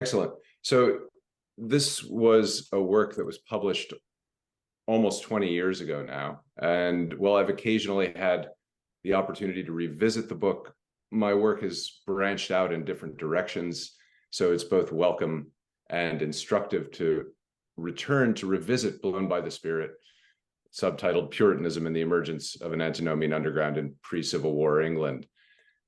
Excellent. So this was a work that was published almost 20 years ago now. And while I've occasionally had the opportunity to revisit the book, my work has branched out in different directions. So it's both welcome and instructive to return to revisit Blown by the Spirit, subtitled Puritanism and the Emergence of an Antinomian Underground in Pre-Civil War England.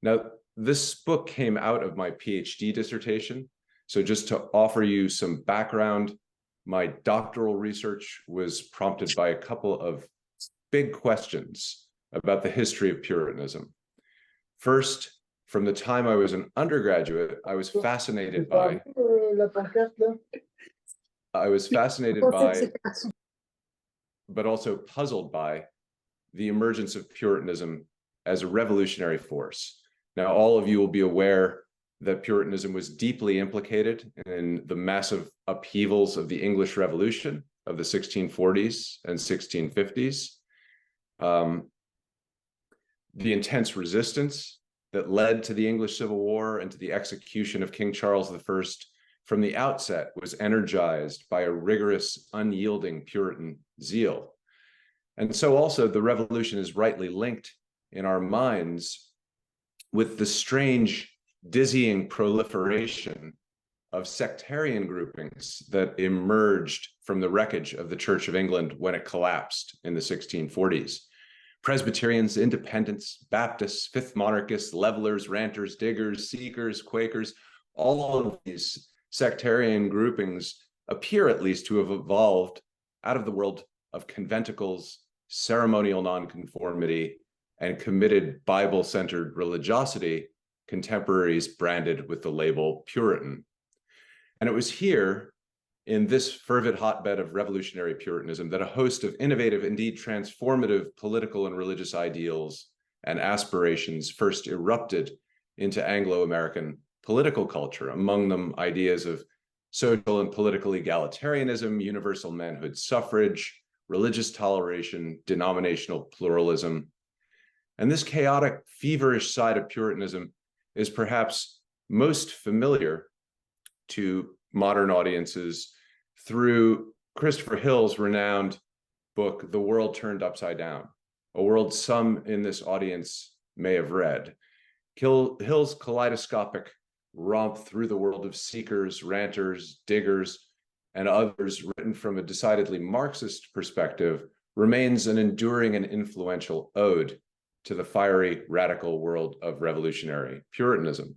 Now, this book came out of my PhD dissertation. So just to offer you some background, my doctoral research was prompted by a couple of big questions about the history of Puritanism. First, from the time I was an undergraduate, I was fascinated by, but also puzzled by the emergence of Puritanism as a revolutionary force. Now, all of you will be aware that Puritanism was deeply implicated in the massive upheavals of the English Revolution of the 1640s and 1650s, the intense resistance that led to the English Civil War and to the execution of King Charles I from the outset was energized by a rigorous, unyielding Puritan zeal. And so also the revolution is rightly linked in our minds with the strange, dizzying proliferation of sectarian groupings that emerged from the wreckage of the Church of England when it collapsed in the 1640s. Presbyterians, Independents, Baptists, Fifth Monarchists, Levelers, Ranters, Diggers, Seekers, Quakers, all of these sectarian groupings appear at least to have evolved out of the world of conventicles, ceremonial nonconformity, and committed Bible-centered religiosity, contemporaries branded with the label Puritan. And it was here, in this fervid hotbed of revolutionary Puritanism, that a host of innovative, indeed transformative political and religious ideals and aspirations first erupted into Anglo-American political culture, among them ideas of social and political egalitarianism, universal manhood suffrage, religious toleration, denominational pluralism. And this chaotic, feverish side of Puritanism is perhaps most familiar to modern audiences through Christopher Hill's renowned book, The World Turned Upside Down, a world some in this audience may have read. Hill's kaleidoscopic romp through the world of seekers, ranters, diggers, and others, written from a decidedly Marxist perspective, remains an enduring and influential ode to the fiery, radical world of revolutionary Puritanism.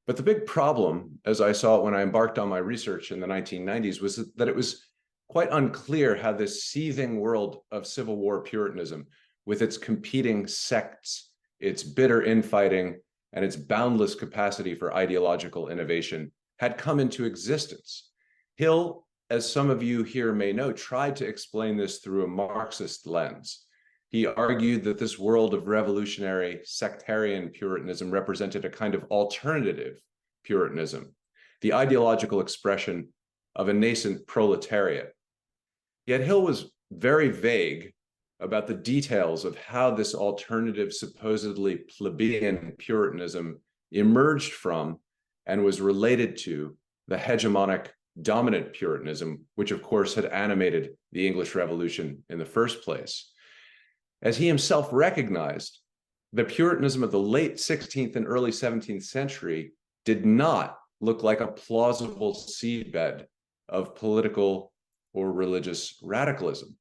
But the big problem, as I saw it when I embarked on my research in the 1990s, was that it was quite unclear how this seething world of Civil War Puritanism, with its competing sects, its bitter infighting, and its boundless capacity for ideological innovation, had come into existence. Hill, as some of you here may know, tried to explain this through a Marxist lens. He argued that this world of revolutionary sectarian Puritanism represented a kind of alternative Puritanism, the ideological expression of a nascent proletariat. Yet Hill was very vague about the details of how this alternative, supposedly plebeian Puritanism emerged from and was related to the hegemonic dominant Puritanism, which of course had animated the English Revolution in the first place. As he himself recognized, the Puritanism of the late 16th and early 17th century did not look like a plausible seedbed of political or religious radicalism.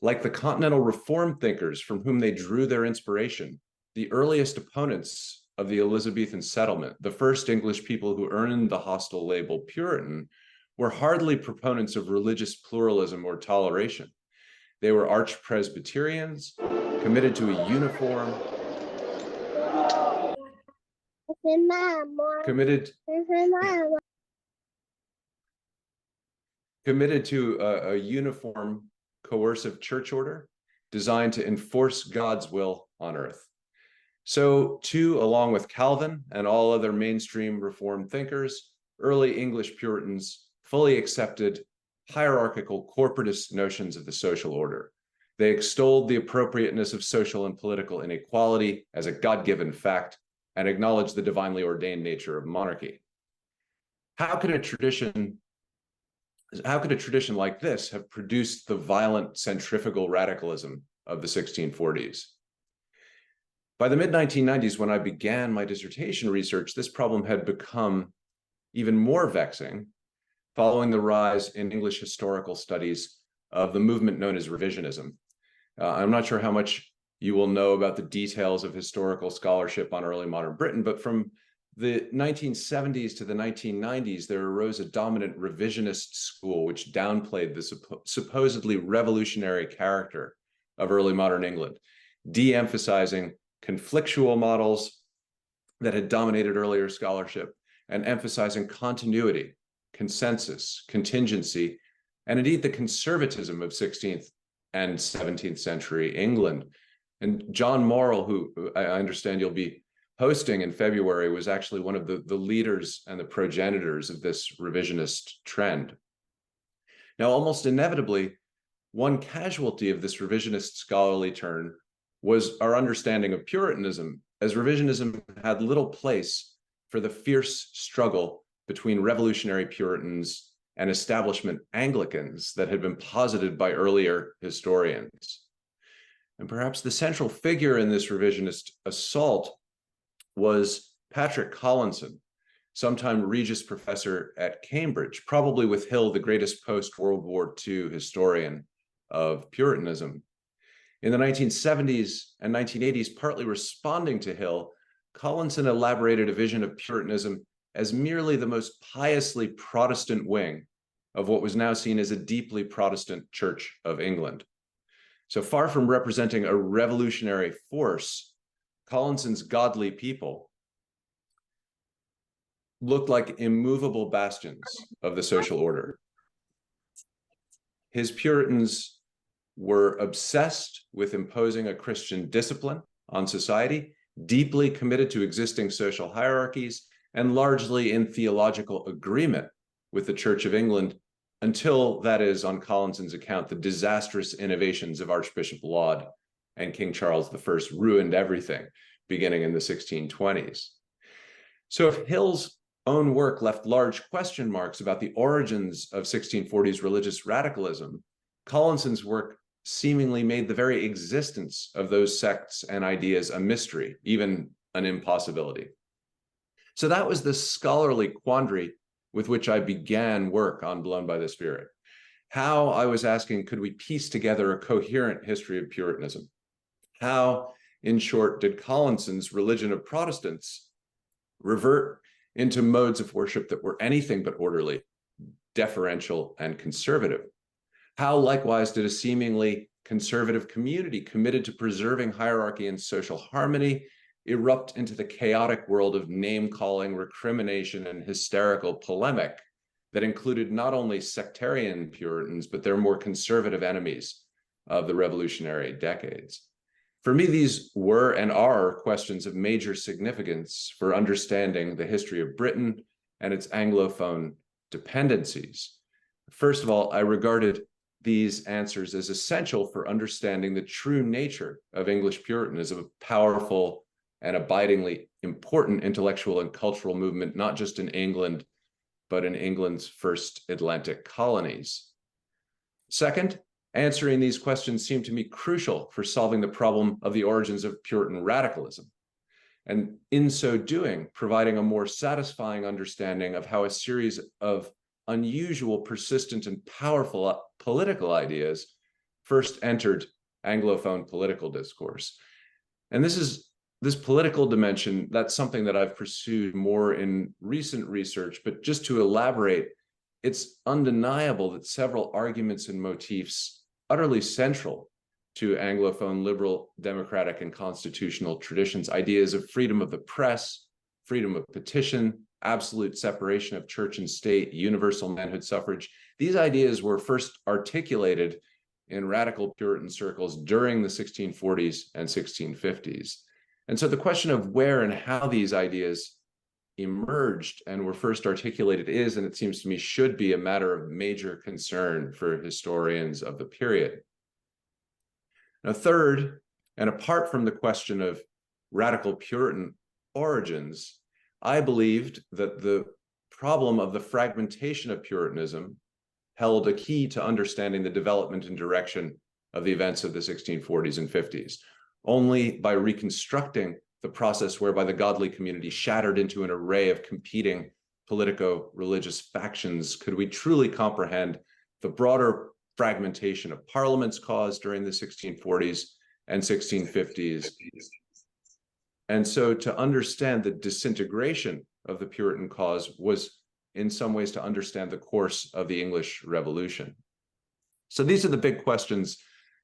Like the continental reform thinkers from whom they drew their inspiration, the earliest opponents of the Elizabethan settlement, the first English people who earned the hostile label Puritan, were hardly proponents of religious pluralism or toleration. They were arch Presbyterians, committed to a uniform, committed to a uniform coercive church order designed to enforce God's will on earth. So too, along with Calvin and all other mainstream Reformed thinkers, early English Puritans fully accepted hierarchical corporatist notions of the social order. They extolled the appropriateness of social and political inequality as a God-given fact and acknowledged the divinely ordained nature of monarchy. how could a tradition like this have produced the violent centrifugal radicalism of the 1640s? By the mid-1990s, when I began my dissertation research, this problem had become even more vexing following the rise in English historical studies of the movement known as revisionism. I'm not sure how much you will know about the details of historical scholarship on early modern Britain, but from the 1970s to the 1990s, there arose a dominant revisionist school which downplayed the supposedly revolutionary character of early modern England, de-emphasizing conflictual models that had dominated earlier scholarship and emphasizing continuity, consensus, contingency, and indeed the conservatism of 16th and 17th century England. And John Morrill, who I understand you'll be hosting in February, was actually one of the leaders and the progenitors of this revisionist trend. Now, almost inevitably, one casualty of this revisionist scholarly turn was our understanding of Puritanism, as revisionism had little place for the fierce struggle between revolutionary Puritans and establishment Anglicans that had been posited by earlier historians. And perhaps the central figure in this revisionist assault was Patrick Collinson, sometime Regius Professor at Cambridge, probably with Hill, the greatest post-World War II historian of Puritanism. In the 1970s and 1980s, partly responding to Hill, Collinson elaborated a vision of Puritanism as merely the most piously Protestant wing of what was now seen as a deeply Protestant Church of England. So far from representing a revolutionary force, Collinson's godly people looked like immovable bastions of the social order. His Puritans were obsessed with imposing a Christian discipline on society, deeply committed to existing social hierarchies, and largely in theological agreement with the Church of England until, that is, on Collinson's account, the disastrous innovations of Archbishop Laud and King Charles I ruined everything, beginning in the 1620s. So if Hill's own work left large question marks about the origins of 1640s religious radicalism, Collinson's work seemingly made the very existence of those sects and ideas a mystery, even an impossibility. So that was the scholarly quandary with which I began work on Blown by the Spirit. How, I was asking, could we piece together a coherent history of Puritanism? How, in short, did Collinson's religion of Protestants revert into modes of worship that were anything but orderly, deferential, and conservative? How, likewise, did a seemingly conservative community committed to preserving hierarchy and social harmony erupt into the chaotic world of name-calling, recrimination, and hysterical polemic that included not only sectarian Puritans, but their more conservative enemies of the revolutionary decades? For me, these were and are questions of major significance for understanding the history of Britain and its Anglophone dependencies. First of all, I regarded these answers as essential for understanding the true nature of English Puritanism, a powerful and abidingly important intellectual and cultural movement, not just in England, but in England's first Atlantic colonies. Second, answering these questions seemed to me crucial for solving the problem of the origins of Puritan radicalism, and in so doing, providing a more satisfying understanding of how a series of unusual, persistent, and powerful political ideas first entered Anglophone political discourse. And this political dimension, that's something that I've pursued more in recent research, but just to elaborate, it's undeniable that several arguments and motifs utterly central to Anglophone liberal, democratic, and constitutional traditions, ideas of freedom of the press, freedom of petition, absolute separation of church and state, universal manhood suffrage. These ideas were first articulated in radical Puritan circles during the 1640s and 1650s. And so the question of where and how these ideas emerged and were first articulated is, and it seems to me should be, a matter of major concern for historians of the period. Now, third, and apart from the question of radical Puritan origins, I believed that the problem of the fragmentation of Puritanism held a key to understanding the development and direction of the events of the 1640s and 50s. Only by reconstructing the process whereby the godly community shattered into an array of competing politico-religious factions could we truly comprehend the broader fragmentation of parliaments caused during the 1640s and 1650s. And so to understand the disintegration of the Puritan cause was in some ways to understand the course of the English Revolution. So these are the big questions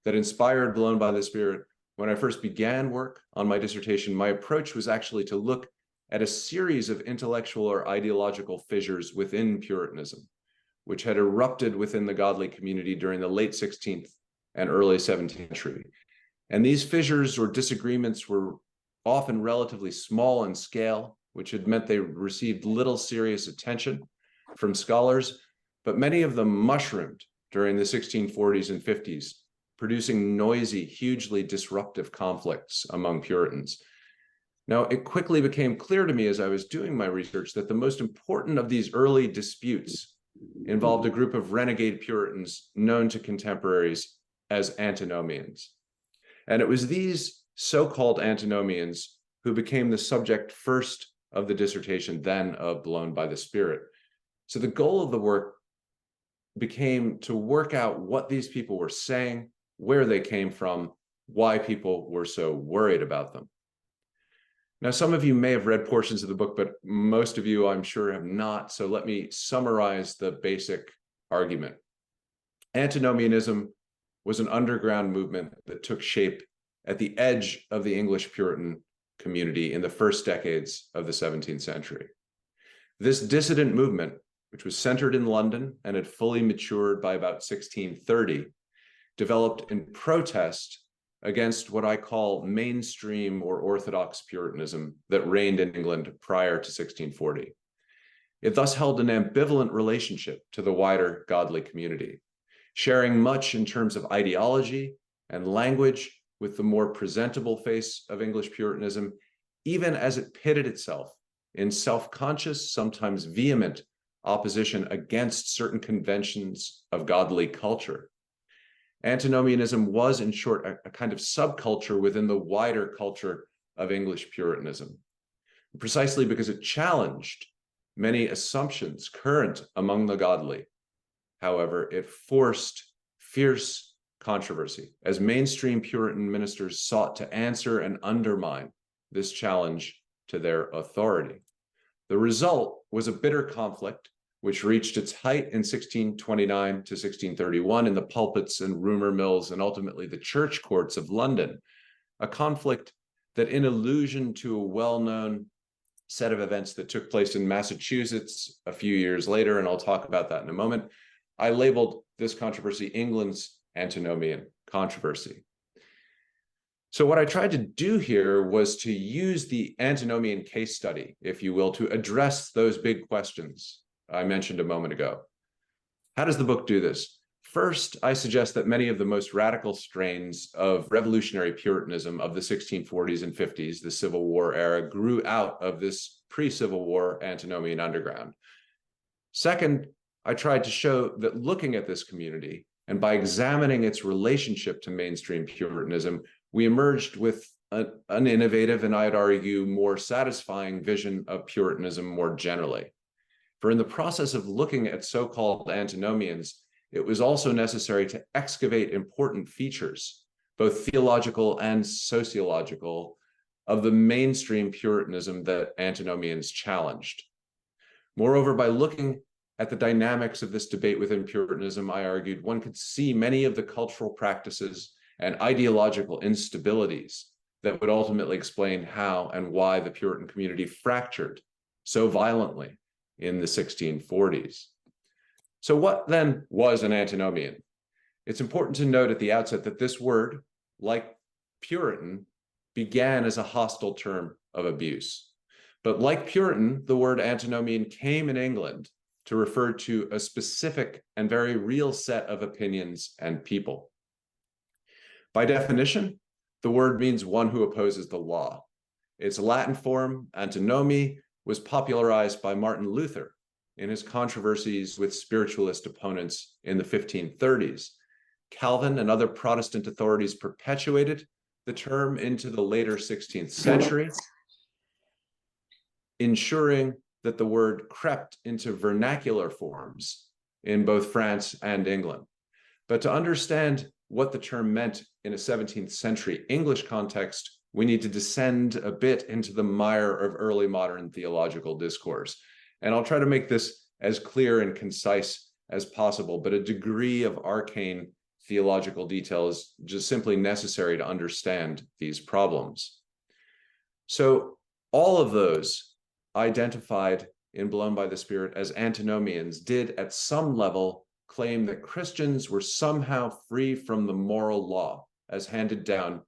that inspired Blown by the Spirit. When I first began work on my dissertation, my approach was actually to look at a series of intellectual or ideological fissures within Puritanism, which had erupted within the godly community during the late 16th and early 17th century. And these fissures or disagreements were often relatively small in scale, which had meant they received little serious attention from scholars, but many of them mushroomed during the 1640s and 50s, producing noisy, hugely disruptive conflicts among Puritans. Now, it quickly became clear to me as I was doing my research that the most important of these early disputes involved a group of renegade Puritans known to contemporaries as antinomians. And it was these so-called antinomians who became the subject first of the dissertation, then of Blown by the Spirit. So the goal of the work became to work out what these people were saying, where they came from, why people were so worried about them. Now, some of you may have read portions of the book, but most of you, I'm sure, have not. So let me summarize the basic argument. Antinomianism was an underground movement that took shape at the edge of the English Puritan community in the first decades of the 17th century. This dissident movement, which was centered in London and had fully matured by about 1630, developed in protest against what I call mainstream or orthodox Puritanism that reigned in England prior to 1640. It thus held an ambivalent relationship to the wider godly community, sharing much in terms of ideology and language with the more presentable face of English Puritanism, even as it pitted itself in self-conscious, sometimes vehement opposition against certain conventions of godly culture. Antinomianism was, in short, a kind of subculture within the wider culture of English Puritanism, precisely because it challenged many assumptions current among the godly. However, it forced fierce controversy as mainstream Puritan ministers sought to answer and undermine this challenge to their authority. The result was a bitter conflict which reached its height in 1629 to 1631 in the pulpits and rumor mills and ultimately the church courts of London, a conflict that, in allusion to a well-known set of events that took place in Massachusetts a few years later, and I'll talk about that in a moment, I labeled this controversy England's antinomian controversy. So what I tried to do here was to use the antinomian case study, if you will, to address those big questions I mentioned a moment ago. How does the book do this? First, I suggest that many of the most radical strains of revolutionary Puritanism of the 1640s and 50s, the Civil War era, grew out of this pre-Civil War antinomian underground. Second, I tried to show that looking at this community and by examining its relationship to mainstream Puritanism, we emerged with an innovative and I'd argue more satisfying vision of Puritanism more generally. For in the process of looking at so-called antinomians, it was also necessary to excavate important features, both theological and sociological, of the mainstream Puritanism that antinomians challenged. Moreover, by looking at the dynamics of this debate within Puritanism, I argued one could see many of the cultural practices and ideological instabilities that would ultimately explain how and why the Puritan community fractured so violently in the 1640s. So what then was an antinomian? It's important to note at the outset that this word, like Puritan, began as a hostile term of abuse. But like Puritan, the word antinomian came in England to refer to a specific and very real set of opinions and people. By definition, the word means one who opposes the law. Its Latin form, antinomi, was popularized by Martin Luther in his controversies with spiritualist opponents in the 1530s. Calvin and other Protestant authorities perpetuated the term into the later 16th century, ensuring that the word crept into vernacular forms in both France and England. But to understand what the term meant in a 17th century English context, we need to descend a bit into the mire of early modern theological discourse. And I'll try to make this as clear and concise as possible, but a degree of arcane theological detail is just simply necessary to understand these problems. So all of those identified in Blown by the Spirit as antinomians did at some level claim that Christians were somehow free from the moral law as handed down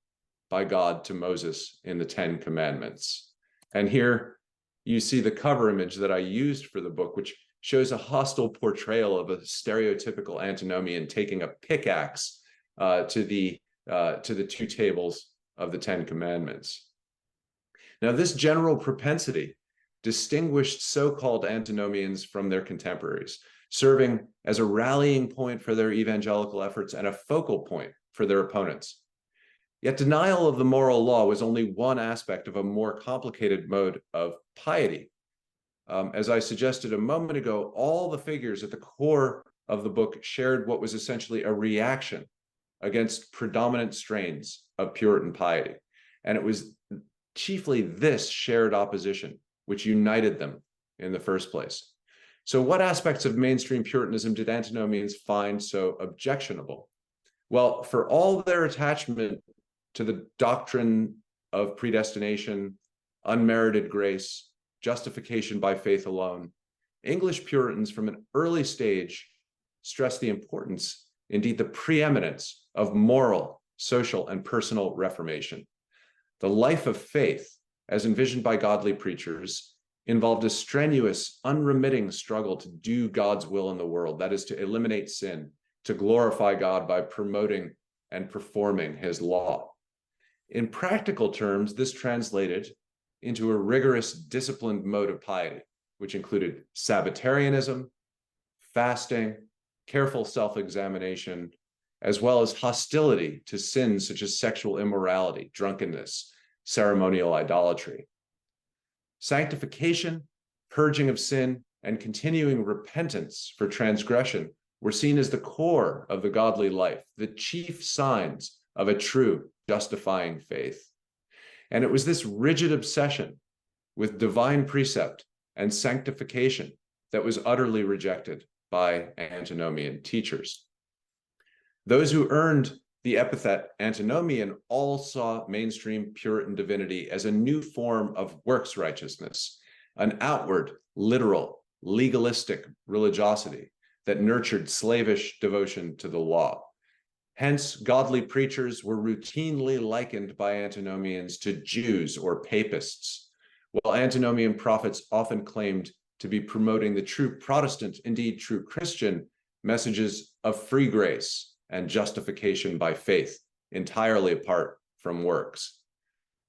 by God to Moses in the Ten Commandments. And here you see the cover image that I used for the book, which shows a hostile portrayal of a stereotypical antinomian taking a pickaxe to the two tables of the Ten Commandments. Now, this general propensity distinguished so-called antinomians from their contemporaries, serving as a rallying point for their evangelical efforts and a focal point for their opponents. Yet denial of the moral law was only one aspect of a more complicated mode of piety. As I suggested a moment ago, all the figures at the core of the book shared what was essentially a reaction against predominant strains of Puritan piety. And it was chiefly this shared opposition which united them in the first place. So what aspects of mainstream Puritanism did antinomians find so objectionable? Well, for all their attachment to the doctrine of predestination, unmerited grace, justification by faith alone, English Puritans from an early stage stressed the importance, indeed the preeminence, of moral, social, and personal reformation. The life of faith, as envisioned by godly preachers, involved a strenuous, unremitting struggle to do God's will in the world, that is, to eliminate sin, to glorify God by promoting and performing his law. In practical terms, this translated into a rigorous, disciplined mode of piety, which included Sabbatarianism, fasting, careful self-examination, as well as hostility to sins such as sexual immorality, drunkenness, ceremonial idolatry. Sanctification, purging of sin, and continuing repentance for transgression were seen as the core of the godly life, the chief signs of a true justifying faith. And it was this rigid obsession with divine precept and sanctification that was utterly rejected by antinomian teachers. Those who earned the epithet antinomian all saw mainstream Puritan divinity as a new form of works righteousness, an outward, literal, legalistic religiosity that nurtured slavish devotion to the law. Hence, godly preachers were routinely likened by antinomians to Jews or papists, while antinomian prophets often claimed to be promoting the true Protestant, indeed true Christian, messages of free grace and justification by faith, entirely apart from works.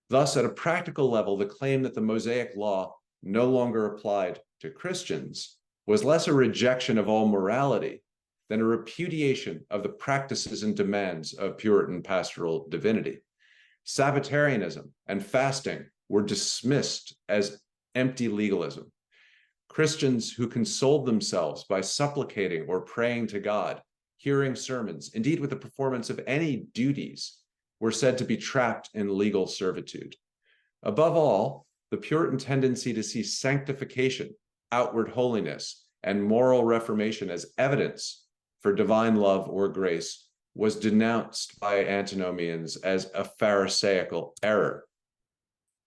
Thus, at a practical level, the claim that the Mosaic law no longer applied to Christians was less a rejection of all morality than a repudiation of the practices and demands of Puritan pastoral divinity. Sabbatarianism and fasting were dismissed as empty legalism. Christians who consoled themselves by supplicating or praying to God, hearing sermons, indeed with the performance of any duties, were said to be trapped in legal servitude. Above all, the Puritan tendency to see sanctification, outward holiness, and moral reformation as evidence for divine love or grace was denounced by antinomians as a Pharisaical error.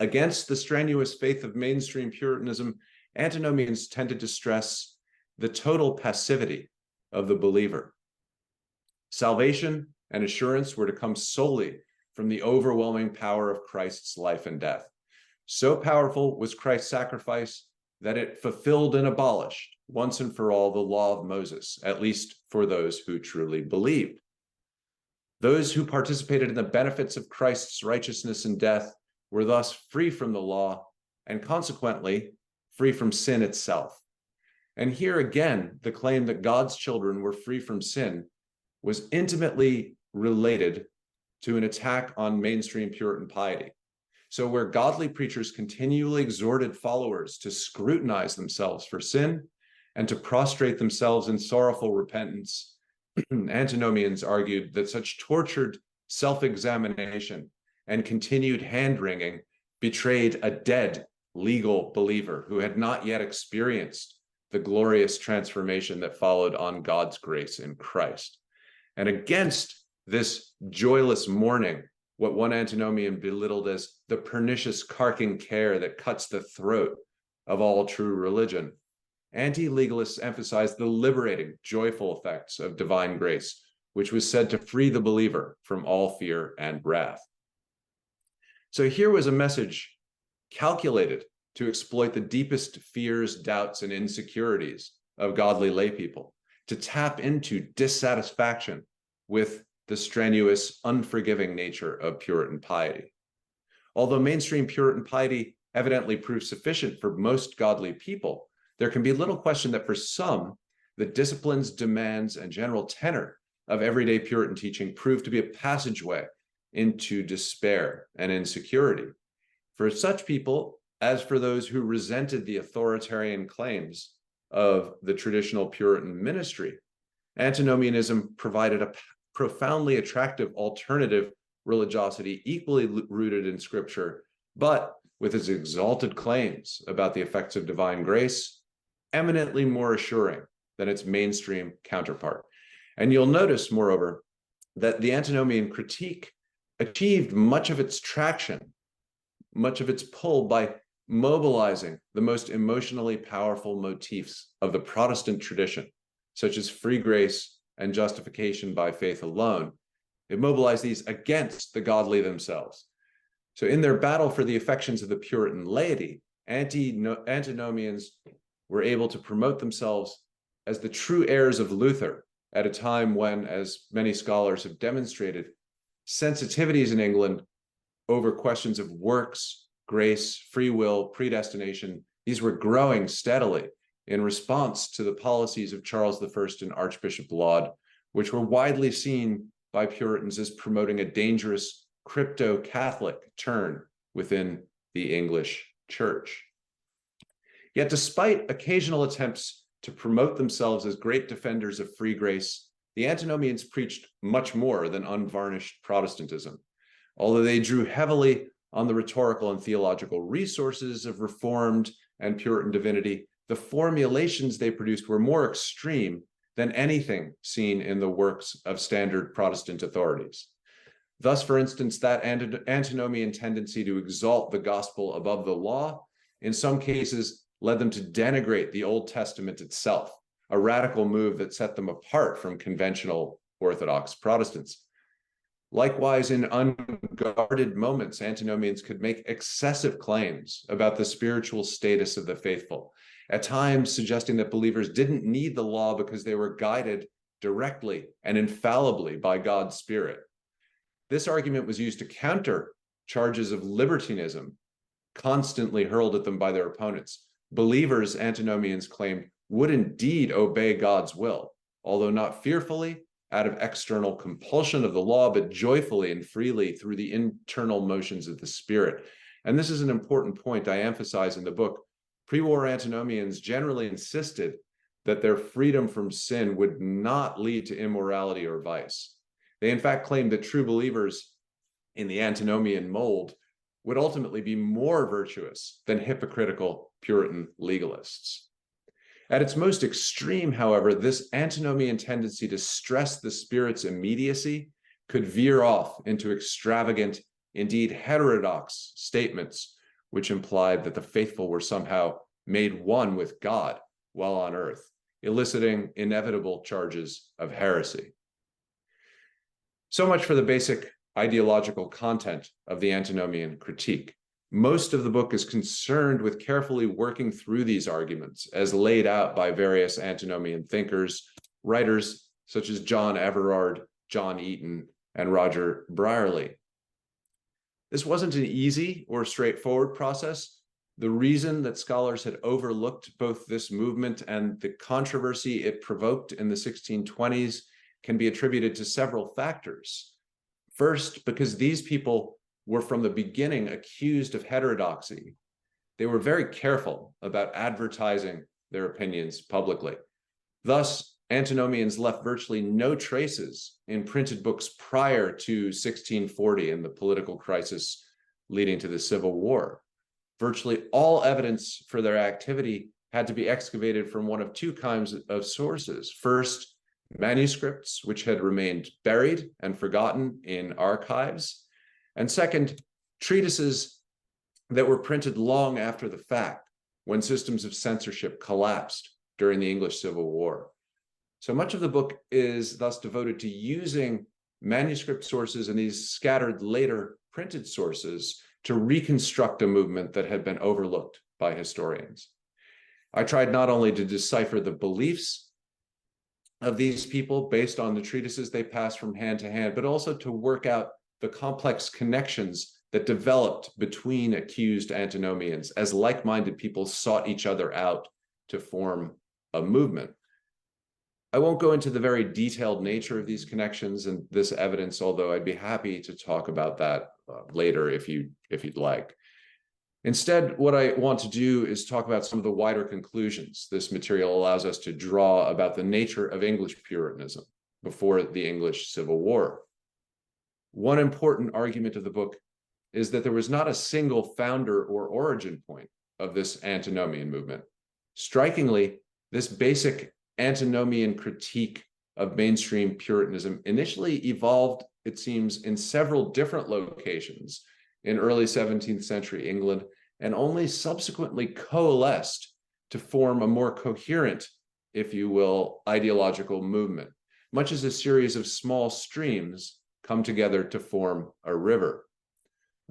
Against the strenuous faith of mainstream Puritanism, antinomians tended to stress the total passivity of the believer. Salvation and assurance were to come solely from the overwhelming power of Christ's life and death. So powerful was Christ's sacrifice that it fulfilled and abolished once and for all the law of Moses, at least for those who truly believed. Those who participated in the benefits of Christ's righteousness and death were thus free from the law and consequently free from sin itself. And here again, the claim that God's children were free from sin was intimately related to an attack on mainstream Puritan piety. So where godly preachers continually exhorted followers to scrutinize themselves for sin and to prostrate themselves in sorrowful repentance, antinomians argued that such tortured self-examination and continued hand-wringing betrayed a dead legal believer who had not yet experienced the glorious transformation that followed on God's grace in Christ. And against this joyless mourning, what one antinomian belittled as the pernicious carking care that cuts the throat of all true religion, anti-legalists emphasized the liberating, joyful effects of divine grace, which was said to free the believer from all fear and wrath. So here was a message calculated to exploit the deepest fears, doubts, and insecurities of godly lay people, to tap into dissatisfaction with the strenuous, unforgiving nature of Puritan piety. Although mainstream Puritan piety evidently proved sufficient for most godly people, there can be little question that for some, the disciplines, demands, and general tenor of everyday Puritan teaching proved to be a passageway into despair and insecurity. For such people, as for those who resented the authoritarian claims of the traditional Puritan ministry, antinomianism provided a profoundly attractive alternative religiosity equally rooted in Scripture, but with its exalted claims about the effects of divine grace, eminently more assuring than its mainstream counterpart. And you'll notice, moreover, that the antinomian critique achieved much of its traction, much of its pull by mobilizing the most emotionally powerful motifs of the Protestant tradition, such as free grace and justification by faith alone. It mobilized these against the godly themselves. So in their battle for the affections of the Puritan laity, antinomians were able to promote themselves as the true heirs of Luther at a time when, as many scholars have demonstrated, sensitivities in England over questions of works, grace, free will, predestination, these were growing steadily in response to the policies of Charles I and Archbishop Laud, which were widely seen by Puritans as promoting a dangerous crypto-Catholic turn within the English church. Yet despite occasional attempts to promote themselves as great defenders of free grace, the antinomians preached much more than unvarnished Protestantism. Although they drew heavily on the rhetorical and theological resources of Reformed and Puritan divinity, the formulations they produced were more extreme than anything seen in the works of standard Protestant authorities. Thus, for instance, that antinomian tendency to exalt the gospel above the law, in some cases, led them to denigrate the Old Testament itself, a radical move that set them apart from conventional Orthodox Protestants. Likewise, in unguarded moments, antinomians could make excessive claims about the spiritual status of the faithful, at times suggesting that believers didn't need the law because they were guided directly and infallibly by God's Spirit. This argument was used to counter charges of libertinism constantly hurled at them by their opponents. Believers, antinomians claimed, would indeed obey God's will, although not fearfully, out of external compulsion of the law, but joyfully and freely through the internal motions of the Spirit. And this is an important point I emphasize in the book. Pre-war antinomians generally insisted that their freedom from sin would not lead to immorality or vice. They in fact claimed that true believers in the antinomian mold would ultimately be more virtuous than hypocritical Puritan legalists. At its most extreme, however, this antinomian tendency to stress the Spirit's immediacy could veer off into extravagant, indeed heterodox statements, which implied that the faithful were somehow made one with God while on earth, eliciting inevitable charges of heresy. So much for the basic ideological content of the antinomian critique. Most of the book is concerned with carefully working through these arguments as laid out by various antinomian thinkers, writers such as John Everard, John Eaton, and Roger Brierley. This wasn't an easy or straightforward process, The reason that scholars had overlooked both this movement and the controversy it provoked in the 1620s can be attributed to several factors. First, because these people were from the beginning accused of heterodoxy. They were very careful about advertising their opinions publicly. Thus, antinomians left virtually no traces in printed books prior to 1640 and the political crisis leading to the Civil War. Virtually all evidence for their activity had to be excavated from one of two kinds of sources. First, manuscripts, which had remained buried and forgotten in archives. And second, treatises that were printed long after the fact, when systems of censorship collapsed during the English Civil War. So much of the book is thus devoted to using manuscript sources and these scattered later printed sources to reconstruct a movement that had been overlooked by historians. I tried not only to decipher the beliefs of these people based on the treatises they passed from hand to hand, but also to work out the complex connections that developed between accused antinomians as like-minded people sought each other out to form a movement. I won't go into the very detailed nature of these connections and this evidence, although I'd be happy to talk about that later if you'd like. Instead, what I want to do is talk about some of the wider conclusions this material allows us to draw about the nature of English Puritanism before the English Civil War. One important argument of the book is that there was not a single founder or origin point of this antinomian movement. Strikingly, this basic antinomian critique of mainstream Puritanism initially evolved, it seems, in several different locations in early 17th century England, and only subsequently coalesced to form a more coherent, if you will, ideological movement, much as a series of small streams come together to form a river.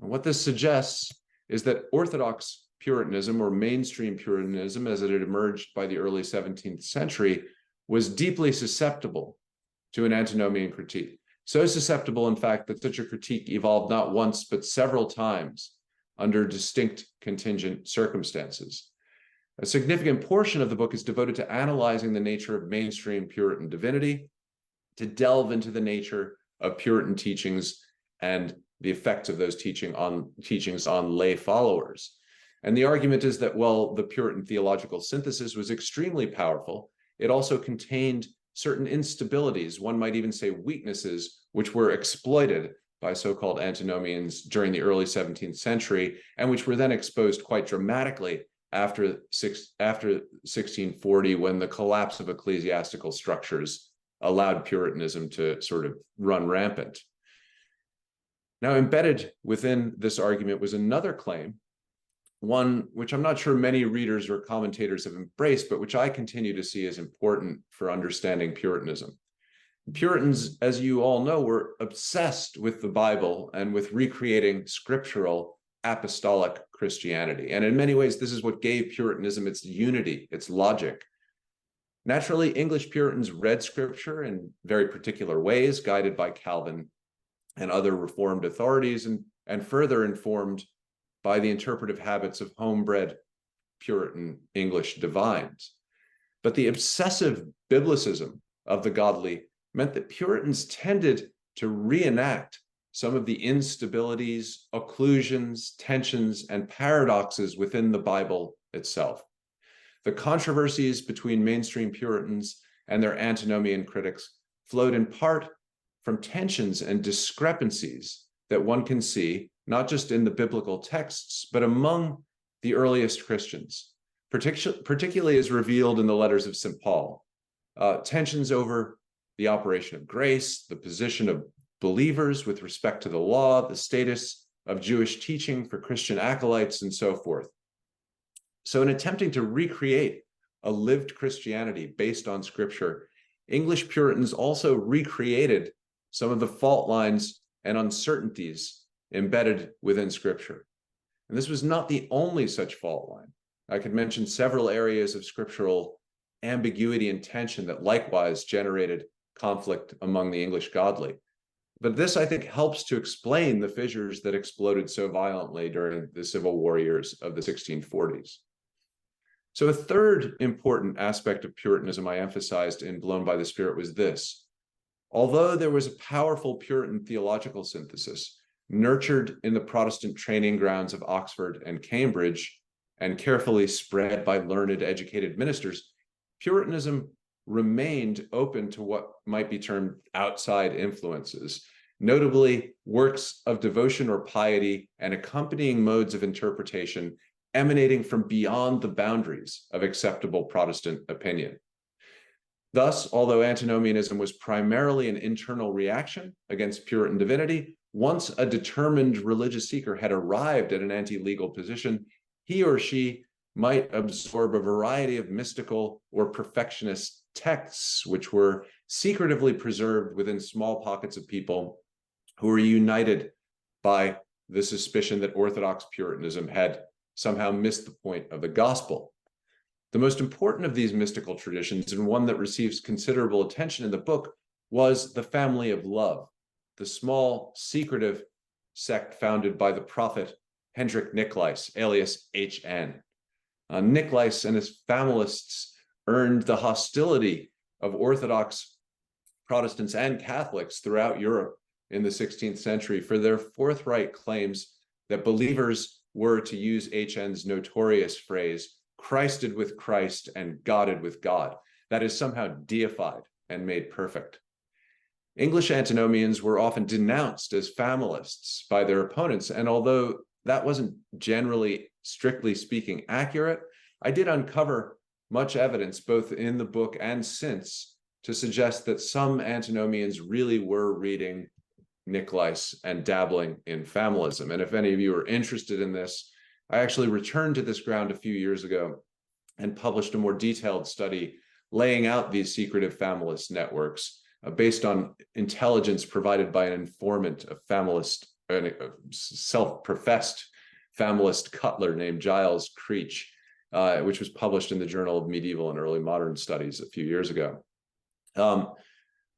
And what this suggests is that Orthodox Puritanism, or mainstream Puritanism as it had emerged by the early 17th century, was deeply susceptible to an antinomian critique. So susceptible, in fact, that such a critique evolved not once, but several times under distinct contingent circumstances. A significant portion of the book is devoted to analyzing the nature of mainstream Puritan divinity, to delve into the nature of Puritan teachings and the effects of those teachings on lay followers. And the argument is that, while the Puritan theological synthesis was extremely powerful, it also contained certain instabilities, one might even say weaknesses, which were exploited by so-called antinomians during the early 17th century, and which were then exposed quite dramatically after 1640, when the collapse of ecclesiastical structures allowed Puritanism to sort of run rampant. Now, embedded within this argument was another claim, one which I'm not sure many readers or commentators have embraced, but which I continue to see as important for understanding Puritanism. Puritans, as you all know, were obsessed with the Bible and with recreating scriptural apostolic Christianity. And in many ways, this is what gave Puritanism its unity, its logic. Naturally, English Puritans read scripture in very particular ways, guided by Calvin and other Reformed authorities, and further informed by the interpretive habits of homebred Puritan English divines. But the obsessive biblicism of the godly meant that Puritans tended to reenact some of the instabilities, occlusions, tensions, and paradoxes within the Bible itself. The controversies between mainstream Puritans and their antinomian critics flowed in part from tensions and discrepancies that one can see not just in the biblical texts, but among the earliest Christians, particularly as revealed in the letters of St. Paul. Tensions over the operation of grace, the position of believers with respect to the law, the status of Jewish teaching for Christian acolytes, and so forth. So in attempting to recreate a lived Christianity based on Scripture, English Puritans also recreated some of the fault lines and uncertainties embedded within Scripture. And this was not the only such fault line. I could mention several areas of scriptural ambiguity and tension that likewise generated conflict among the English godly. But this, I think, helps to explain the fissures that exploded so violently during the Civil War years of the 1640s. So a third important aspect of Puritanism I emphasized in Blown by the Spirit was this. Although there was a powerful Puritan theological synthesis nurtured in the Protestant training grounds of Oxford and Cambridge and carefully spread by learned, educated ministers, Puritanism remained open to what might be termed outside influences, notably works of devotion or piety and accompanying modes of interpretation emanating from beyond the boundaries of acceptable Protestant opinion. Thus, although antinomianism was primarily an internal reaction against Puritan divinity, once a determined religious seeker had arrived at an anti-legal position, he or she might absorb a variety of mystical or perfectionist texts, which were secretively preserved within small pockets of people who were united by the suspicion that Orthodox Puritanism had somehow missed the point of the gospel. The most important of these mystical traditions, and one that receives considerable attention in the book, was the family of love, the small, secretive sect founded by the prophet Hendrik Nicolais, alias H.N. Nicolais and his familists earned the hostility of Orthodox Protestants and Catholics throughout Europe in the 16th century for their forthright claims that believers were, to use H.N.'s notorious phrase, Christed with Christ and Godded with God, that is somehow deified and made perfect. English antinomians were often denounced as familists by their opponents, and although that wasn't generally, strictly speaking, accurate, I did uncover much evidence, both in the book and since, to suggest that some antinomians really were reading Nicolais and dabbling in familism. And if any of you are interested in this, I actually returned to this ground a few years ago and published a more detailed study laying out these secretive familist networks based on intelligence provided by an informant, a self-professed familist cutler named Giles Creech, which was published in the Journal of Medieval and Early Modern Studies a few years ago.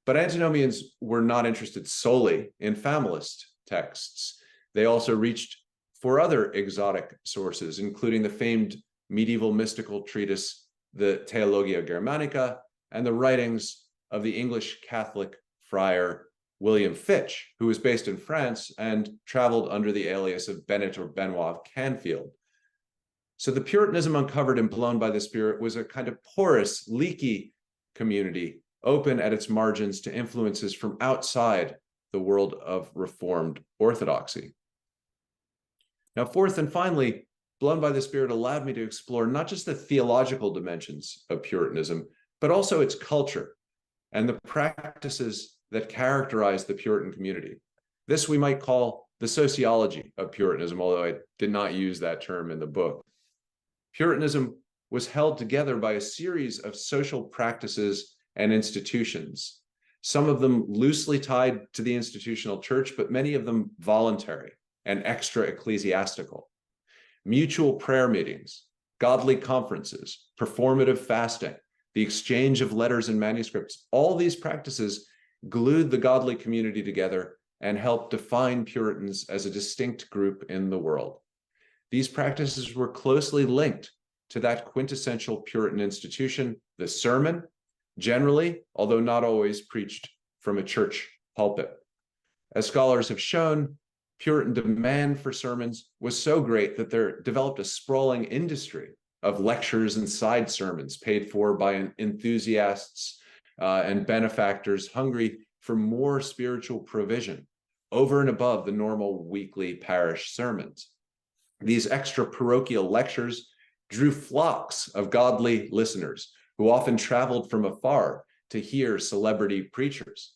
But antinomians were not interested solely in familist texts. They also reached for other exotic sources, including the famed medieval mystical treatise, the Theologia Germanica, and the writings of the English Catholic friar William Fitch, who was based in France and traveled under the alias of Bennett or Benoit of Canfield. So the Puritanism uncovered and Blown by the Spirit was a kind of porous, leaky community, open at its margins to influences from outside the world of Reformed orthodoxy. Now, fourth and finally, Blown by the Spirit allowed me to explore not just the theological dimensions of Puritanism, but also its culture and the practices that characterize the Puritan community. This we might call the sociology of Puritanism, although I did not use that term in the book. Puritanism was held together by a series of social practices and institutions, some of them loosely tied to the institutional church, but many of them voluntary and extra ecclesiastical. Mutual prayer meetings, godly conferences, performative fasting, the exchange of letters and manuscripts, all these practices glued the godly community together and helped define Puritans as a distinct group in the world. These practices were closely linked to that quintessential Puritan institution, the sermon, generally, although not always, preached from a church pulpit. As scholars have shown, Puritan demand for sermons was so great that there developed a sprawling industry of lectures and side sermons paid for by enthusiasts and benefactors hungry for more spiritual provision over and above the normal weekly parish sermons. These extra parochial lectures drew flocks of godly listeners who often traveled from afar to hear celebrity preachers.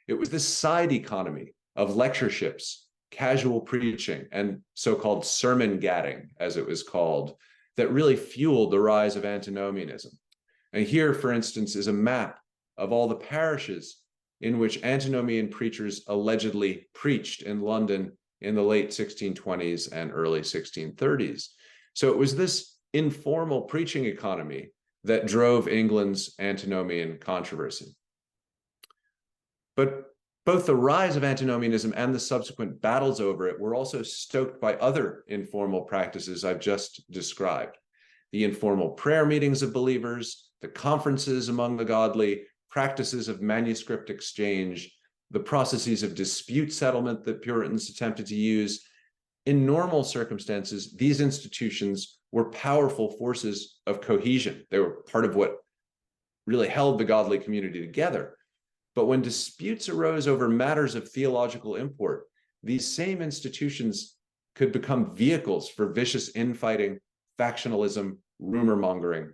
It was this side economy of lectureships, casual preaching, and so-called sermon gadding, as it was called, that really fueled the rise of antinomianism. And here, for instance, is a map of all the parishes in which antinomian preachers allegedly preached in London in the late 1620s and early 1630s. So it was this informal preaching economy that drove England's antinomian controversy. But Both the rise of antinomianism and the subsequent battles over it were also stoked by other informal practices I've just described. The informal prayer meetings of believers, the conferences among the godly, practices of manuscript exchange, the processes of dispute settlement that Puritans attempted to use. In normal circumstances, these institutions were powerful forces of cohesion. They were part of what really held the godly community together. But when disputes arose over matters of theological import, these same institutions could become vehicles for vicious infighting, factionalism, rumor mongering.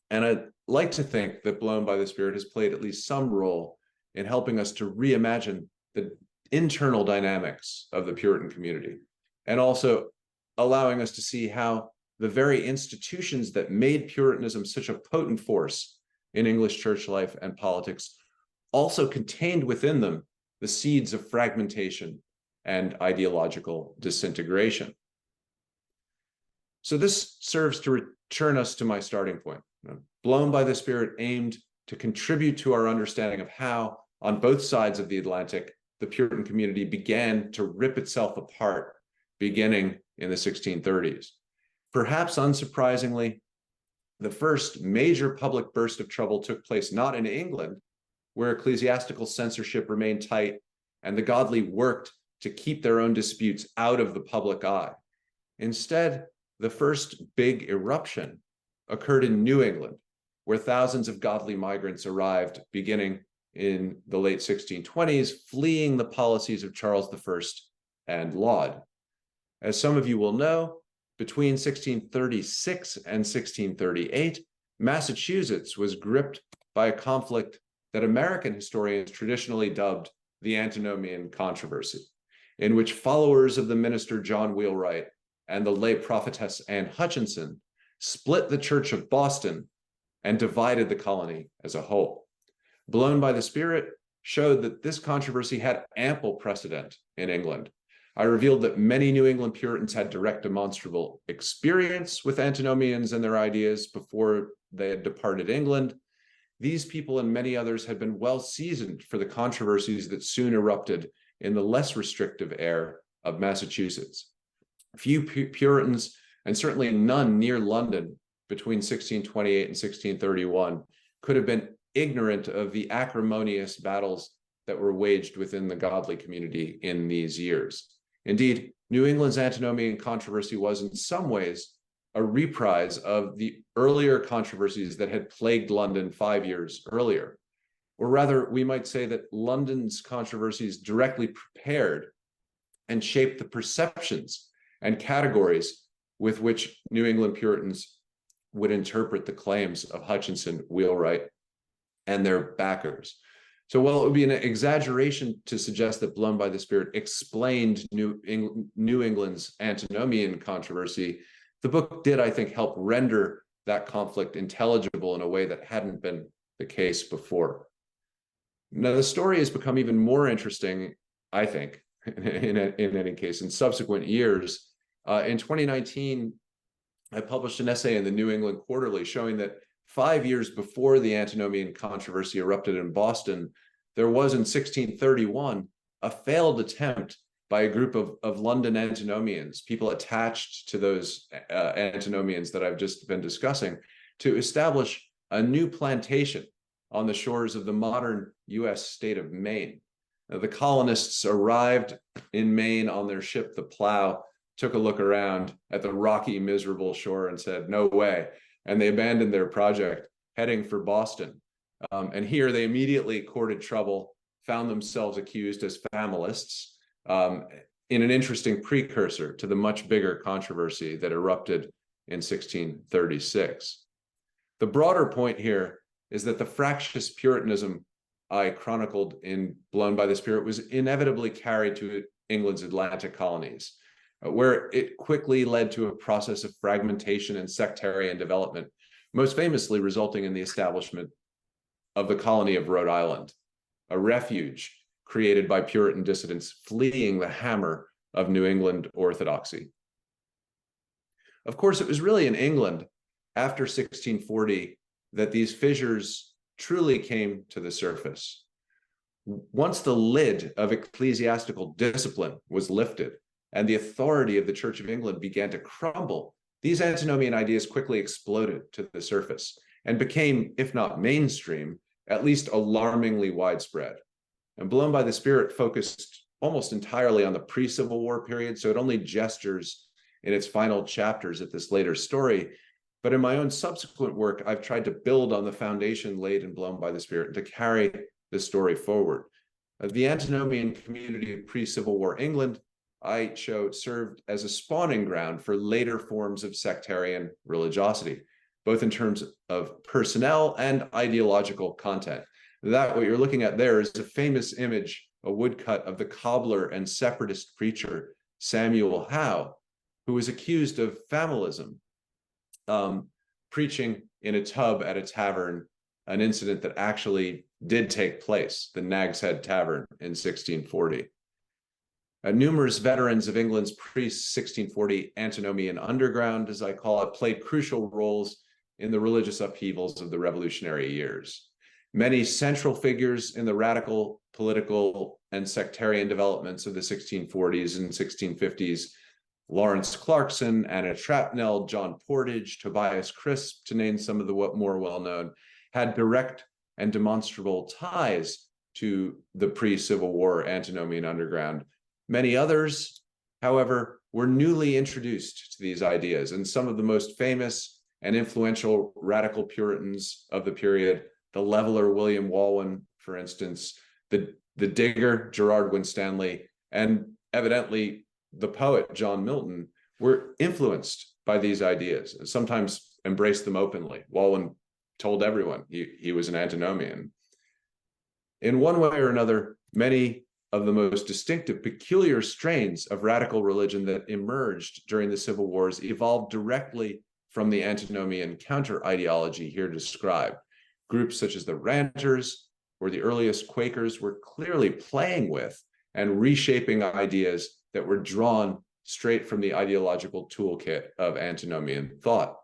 And I'd like to think that Blown by the Spirit has played at least some role in helping us to reimagine the internal dynamics of the Puritan community, and also allowing us to see how the very institutions that made Puritanism such a potent force in English church life and politics also contained within them the seeds of fragmentation and ideological disintegration. So this serves to return us to my starting point. Blown by the Spirit aimed to contribute to our understanding of how, on both sides of the Atlantic, the Puritan community began to rip itself apart, beginning in the 1630s. Perhaps unsurprisingly, the first major public burst of trouble took place not in England, where ecclesiastical censorship remained tight and the godly worked to keep their own disputes out of the public eye. Instead, the first big eruption occurred in New England, where thousands of godly migrants arrived beginning in the late 1620s, fleeing the policies of Charles I and Laud. As some of you will know, between 1636 and 1638, Massachusetts was gripped by a conflict that American historians traditionally dubbed the Antinomian Controversy, in which followers of the minister John Wheelwright and the lay prophetess Anne Hutchinson split the Church of Boston and divided the colony as a whole. Blown by the Spirit showed that this controversy had ample precedent in England. I revealed that many New England Puritans had direct demonstrable experience with antinomians and their ideas before they had departed England. These people and many others had been well seasoned for the controversies that soon erupted in the less restrictive air of Massachusetts. Few Puritans, and certainly none near London between 1628 and 1631, could have been ignorant of the acrimonious battles that were waged within the godly community in these years. Indeed, New England's antinomian controversy was in some ways a reprise of the earlier controversies that had plagued London 5 years earlier. Or rather, we might say that London's controversies directly prepared and shaped the perceptions and categories with which New England Puritans would interpret the claims of Hutchinson, Wheelwright, and their backers. So while it would be an exaggeration to suggest that Blown by the Spirit explained New England's antinomian controversy, the book did, I think, help render that conflict intelligible in a way that hadn't been the case before. Now, the story has become even more interesting, I think, in any case, in subsequent years. In 2019, I published an essay in the New England Quarterly showing that 5 years before the antinomian controversy erupted in Boston, there was in 1631 a failed attempt by a group of London antinomians, people attached to those antinomians that I've just been discussing, to establish a new plantation on the shores of the modern US state of Maine. The colonists arrived in Maine on their ship, the Plow, took a look around at the rocky, miserable shore and said, no way. And they abandoned their project, heading for Boston. And here they immediately courted trouble, found themselves accused as familists, in an interesting precursor to the much bigger controversy that erupted in 1636. The broader point here is that the fractious Puritanism I chronicled in Blown by the Spirit was inevitably carried to England's Atlantic colonies, where it quickly led to a process of fragmentation and sectarian development, most famously resulting in the establishment of the colony of Rhode Island, a refuge created by Puritan dissidents fleeing the hammer of New England orthodoxy. Of course, it was really in England after 1640 that these fissures truly came to the surface. Once the lid of ecclesiastical discipline was lifted and the authority of the Church of England began to crumble, these antinomian ideas quickly exploded to the surface and became, if not mainstream, at least alarmingly widespread. And Blown by the Spirit focused almost entirely on the pre-Civil War period, so it only gestures in its final chapters at this later story. But in my own subsequent work, I've tried to build on the foundation laid in Blown by the Spirit and to carry the story forward. The antinomian community of pre-Civil War England, I showed, served as a spawning ground for later forms of sectarian religiosity, both in terms of personnel and ideological content. That, what you're looking at there, is a famous image, a woodcut of the cobbler and separatist preacher Samuel Howe, who was accused of familism, preaching in a tub at a tavern, an incident that actually did take place, the Nag's Head Tavern in 1640. Numerous veterans of England's pre-1640 antinomian underground, as I call it, played crucial roles in the religious upheavals of the Revolutionary years. Many central figures in the radical political and sectarian developments of the 1640s and 1650s, Lawrence Clarkson, Anna Trapnell, John Portage, Tobias Crisp, to name some of the more well-known, had direct and demonstrable ties to the pre-Civil War antinomian underground. Many others, however, were newly introduced to these ideas, and some of the most famous and influential radical Puritans of the period, the leveler William Walwyn, for instance, the digger Gerard Winstanley, and evidently the poet John Milton, were influenced by these ideas and sometimes embraced them openly. Walwyn told everyone he was an antinomian. In one way or another, many of the most distinctive, peculiar strains of radical religion that emerged during the Civil Wars evolved directly from the antinomian counter-ideology here described. Groups such as the Ranters or the earliest Quakers were clearly playing with and reshaping ideas that were drawn straight from the ideological toolkit of antinomian thought.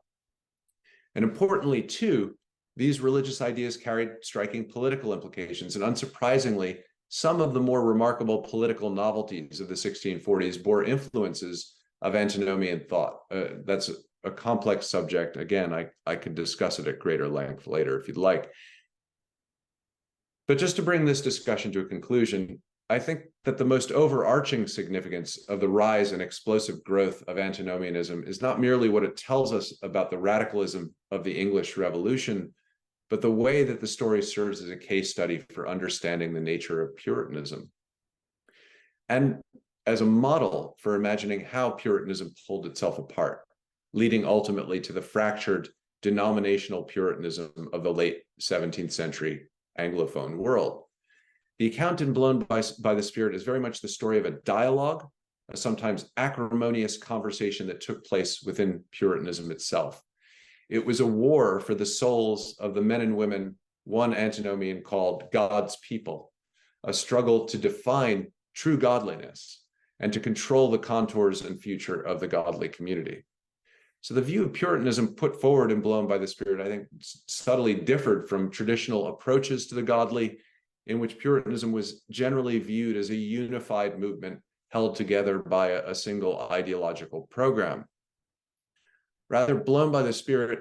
And importantly, too, these religious ideas carried striking political implications, and unsurprisingly, some of the more remarkable political novelties of the 1640s bore influences of antinomian thought. That's a complex subject. Again, I could discuss it at greater length later if you'd like. But just to bring this discussion to a conclusion, I think that the most overarching significance of the rise and explosive growth of antinomianism is not merely what it tells us about the radicalism of the English Revolution, but the way that the story serves as a case study for understanding the nature of Puritanism, and as a model for imagining how Puritanism pulled itself apart, leading ultimately to the fractured denominational Puritanism of the late 17th century Anglophone world. The account in Blown by the Spirit is very much the story of a dialogue, a sometimes acrimonious conversation that took place within Puritanism itself. It was a war for the souls of the men and women one antinomian called God's people, a struggle to define true godliness and to control the contours and future of the godly community. So the view of Puritanism put forward in Blown by the Spirit, I think, subtly differed from traditional approaches to the godly, in which Puritanism was generally viewed as a unified movement held together by a single ideological program. Rather, Blown by the Spirit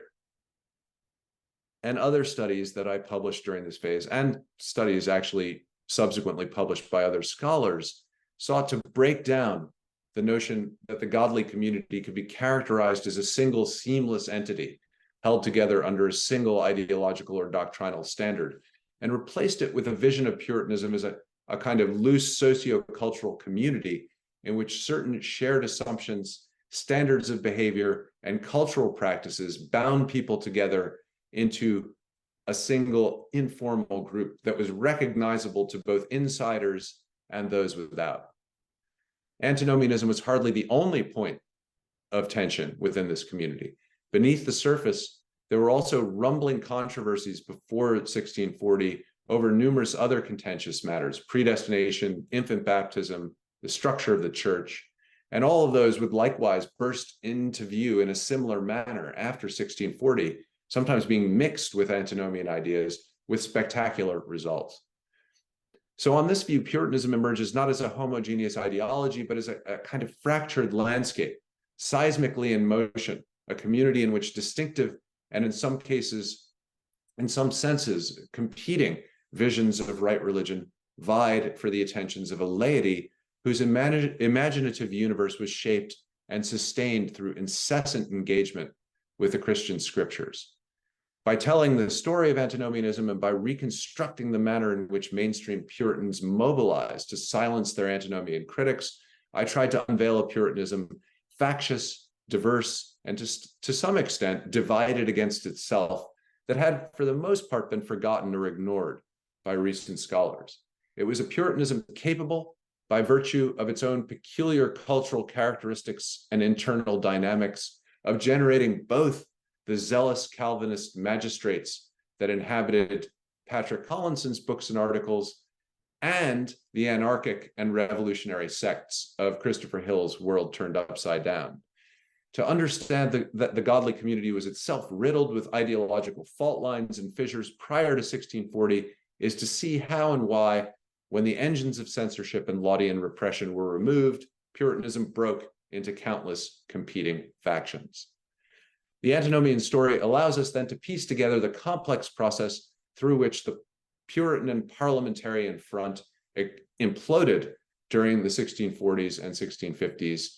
and other studies that I published during this phase, and studies actually subsequently published by other scholars, sought to break down the notion that the godly community could be characterized as a single seamless entity held together under a single ideological or doctrinal standard, and replaced it with a vision of Puritanism as a kind of loose socio-cultural community in which certain shared assumptions, standards of behavior, and cultural practices bound people together into a single informal group that was recognizable to both insiders and those without. Antinomianism was hardly the only point of tension within this community. Beneath the surface, there were also rumbling controversies before 1640 over numerous other contentious matters: predestination, infant baptism, the structure of the church, and all of those would likewise burst into view in a similar manner after 1640, sometimes being mixed with antinomian ideas with spectacular results. So on this view, Puritanism emerges not as a homogeneous ideology, but as a kind of fractured landscape, seismically in motion, a community in which distinctive and in some cases, in some senses, competing visions of right religion vied for the attentions of a laity whose imaginative universe was shaped and sustained through incessant engagement with the Christian scriptures. By telling the story of antinomianism and by reconstructing the manner in which mainstream Puritans mobilized to silence their antinomian critics, I tried to unveil a Puritanism factious, diverse, and to some extent divided against itself that had, for the most part, been forgotten or ignored by recent scholars. It was a Puritanism capable, by virtue of its own peculiar cultural characteristics and internal dynamics, of generating both the zealous Calvinist magistrates that inhabited Patrick Collinson's books and articles and the anarchic and revolutionary sects of Christopher Hill's World Turned Upside Down. To understand that the godly community was itself riddled with ideological fault lines and fissures prior to 1640 is to see how and why, when the engines of censorship and Laudian repression were removed, Puritanism broke into countless competing factions. The antinomian story allows us then to piece together the complex process through which the Puritan and parliamentarian front imploded during the 1640s and 1650s,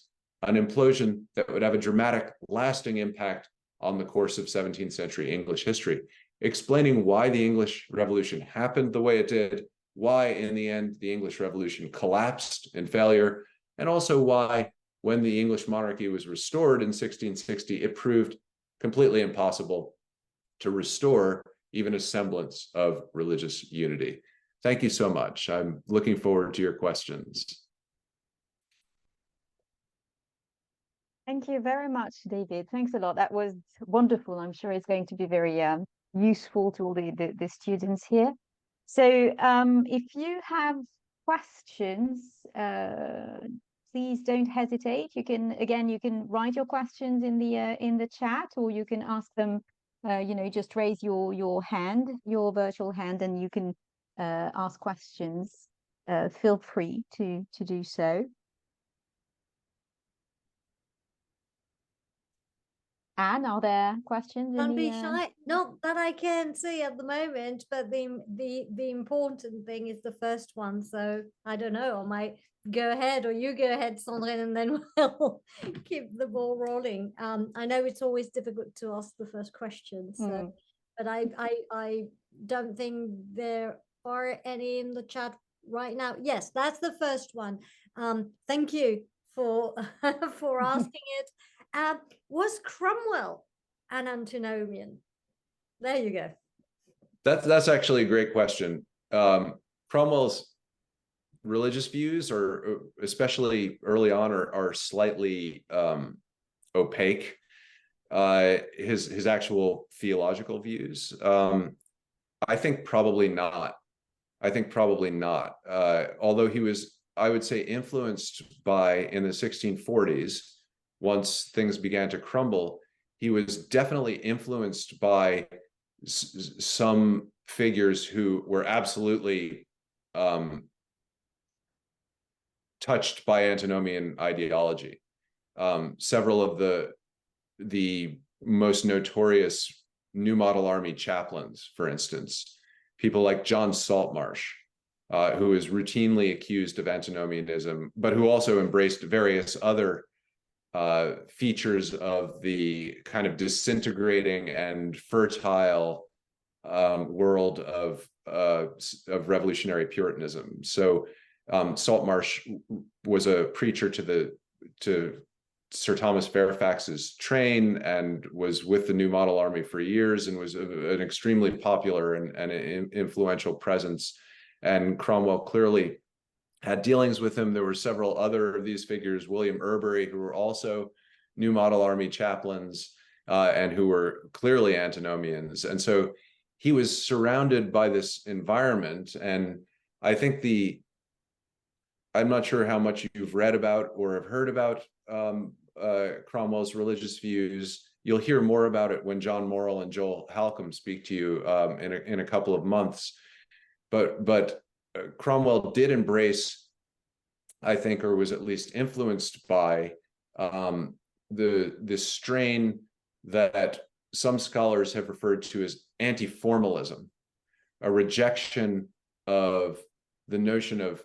an implosion that would have a dramatic, lasting impact on the course of 17th century English history, explaining why the English Revolution happened the way it did, why in the end the English Revolution collapsed in failure, and also why when the English monarchy was restored in 1660, it proved completely impossible to restore even a semblance of religious unity. Thank you so much. I'm looking forward to your questions. Thank you very much, David. Thanks a lot. That was wonderful. I'm sure it's going to be very useful to all the students here. So if you have questions, please don't hesitate. You can write your questions in the chat, or you can ask them, just raise your hand, your virtual hand, and you can ask questions. Feel free to do so. Anne, are there questions? Don't be shy. Not that I can see at the moment, but the important thing is the first one. So I don't know. I might go ahead, or you go ahead, Sandrine, and then we'll keep the ball rolling. I know it's always difficult to ask the first question, so but I don't think there are any in the chat right now. Yes, that's the first one. Thank you for for asking it. Was Cromwell an antinomian? There you go. That's actually a great question. Cromwell's religious views, or especially early on, are slightly opaque. His actual theological views, I think probably not. Although he was, I would say, influenced by, in the 1640s, once things began to crumble, he was definitely influenced by some figures who were absolutely touched by antinomian ideology. Several of the most notorious New Model Army chaplains, for instance, people like John Saltmarsh, who is routinely accused of antinomianism, but who also embraced various other features of the kind of disintegrating and fertile world of revolutionary Puritanism. So Saltmarsh was a preacher to Sir Thomas Fairfax's train, and was with the New Model Army for years, and was an extremely popular and influential presence. And Cromwell clearly had dealings with him. There were several other of these figures, William Earbury, who were also New Model Army chaplains, and who were clearly antinomians. And so he was surrounded by this environment. And I think I'm not sure how much you've read about or have heard about Cromwell's religious views. You'll hear more about it when John Morrill and Joel Halcombe speak to you in a couple of months. But Cromwell did embrace, I think, or was at least influenced by the strain that some scholars have referred to as anti-formalism, a rejection of the notion of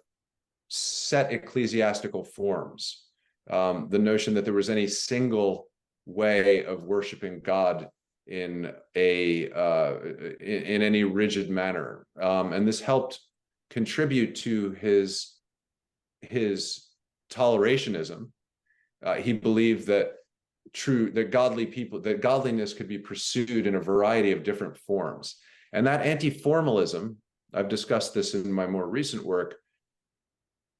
set ecclesiastical forms, the notion that there was any single way of worshiping God in any rigid manner, and this helped contribute to his tolerationism. He believed that godliness could be pursued in a variety of different forms, and that anti-formalism, I've discussed this in my more recent work,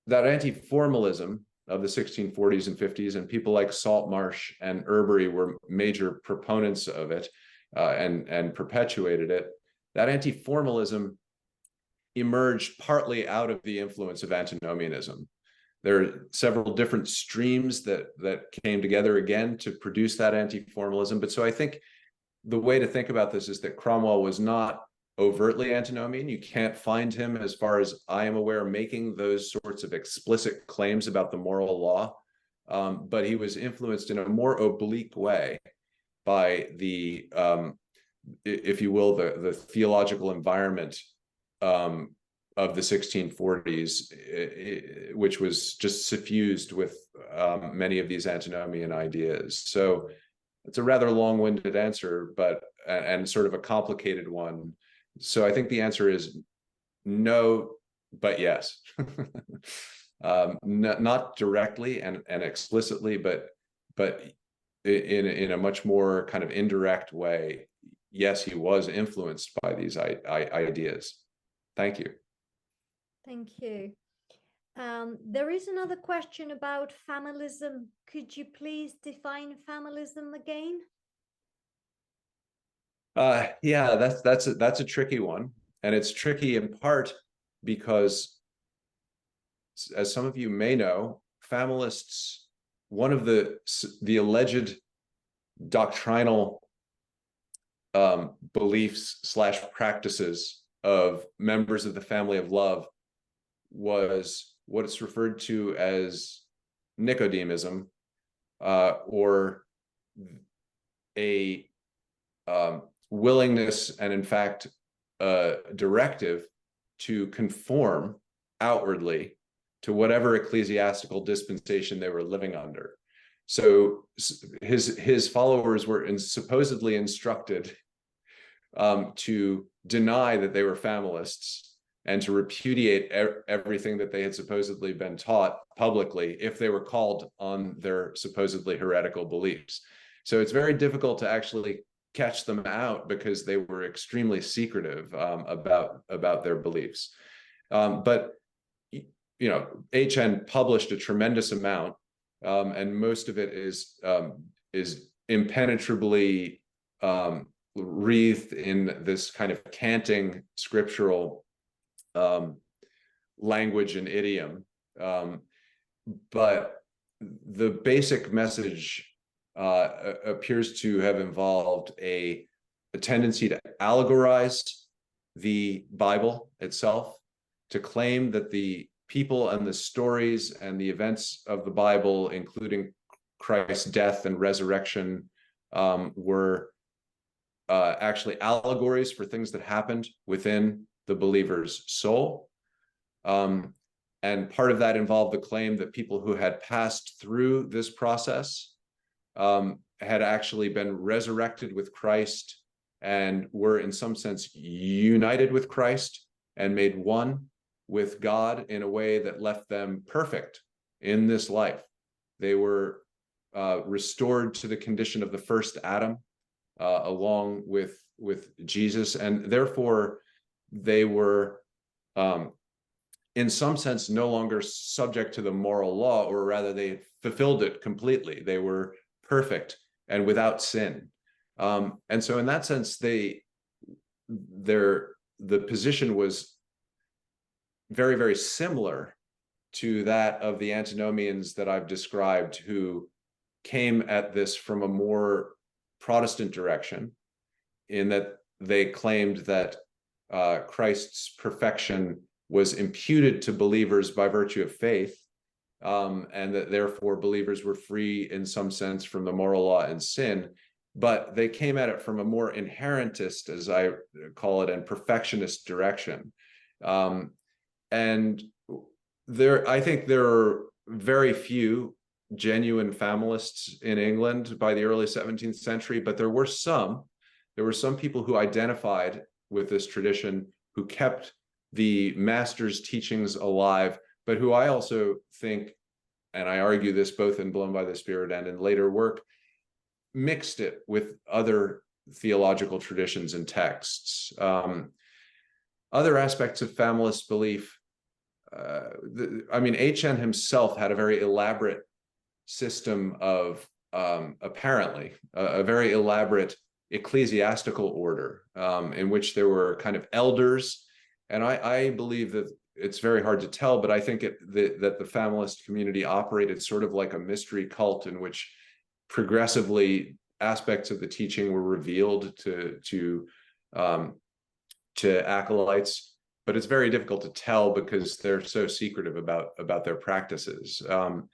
that anti-formalism of the 1640s and 50s, and people like Saltmarsh and Erbary were major proponents of it and perpetuated it. That anti-formalism emerged partly out of the influence of antinomianism. There are several different streams that came together again to produce that anti-formalism. But so I think the way to think about this is that Cromwell was not overtly antinomian. You can't find him, as far as I am aware, making those sorts of explicit claims about the moral law. But he was influenced in a more oblique way by the, if you will, the theological environment of the 1640s, which was just suffused with many of these antinomian ideas. So it's a rather long-winded answer, but and sort of a complicated one. So I think the answer is no, but yes. Not directly and explicitly, but in a much more kind of indirect way. Yes, he was influenced by these ideas. Thank you. Thank you. There is another question about familism. Could you please define familism again? Yeah, that's a tricky one, and it's tricky in part because, as some of you may know, familists, one of the alleged doctrinal beliefs / practices of members of the family of love was what is referred to as Nicodemism, or a willingness and, in fact, a directive to conform outwardly to whatever ecclesiastical dispensation they were living under. So his followers were supposedly instructed to deny that they were familists and to repudiate everything that they had supposedly been taught publicly if they were called on their supposedly heretical beliefs. So it's very difficult to actually catch them out because they were extremely secretive about their beliefs. But you know, HN published a tremendous amount, and most of it is impenetrably wreathed in this kind of canting scriptural language and idiom. But the basic message appears to have involved a tendency to allegorize the Bible itself, to claim that the people and the stories and the events of the Bible, including Christ's death and resurrection, were actually allegories for things that happened within the believer's soul. And part of that involved the claim that people who had passed through this process had actually been resurrected with Christ and were in some sense united with Christ and made one with God in a way that left them perfect in this life. They were restored to the condition of the first Adam, along with Jesus, and therefore they were in some sense no longer subject to the moral law, or rather they fulfilled it completely. They were perfect and without sin. And so in that sense, the position was very, very similar to that of the antinomians that I've described, who came at this from a more Protestant direction, in that they claimed that Christ's perfection was imputed to believers by virtue of faith, and that therefore believers were free in some sense from the moral law and sin. But they came at it from a more inherentist, as I call it, and perfectionist direction. And I think there are very few genuine familists in England by the early 17th century, but there were some people who identified with this tradition, who kept the master's teachings alive, but who I also think, and I argue this both in Blown by the Spirit and in later work, mixed it with other theological traditions and texts. Other aspects of familist belief, H.N. himself had a very elaborate system of, apparently, a very elaborate ecclesiastical order, in which there were kind of elders. And I believe that it's very hard to tell, but I think that the familist community operated sort of like a mystery cult, in which progressively aspects of the teaching were revealed to acolytes, but it's very difficult to tell because they're so secretive about their practices. I'm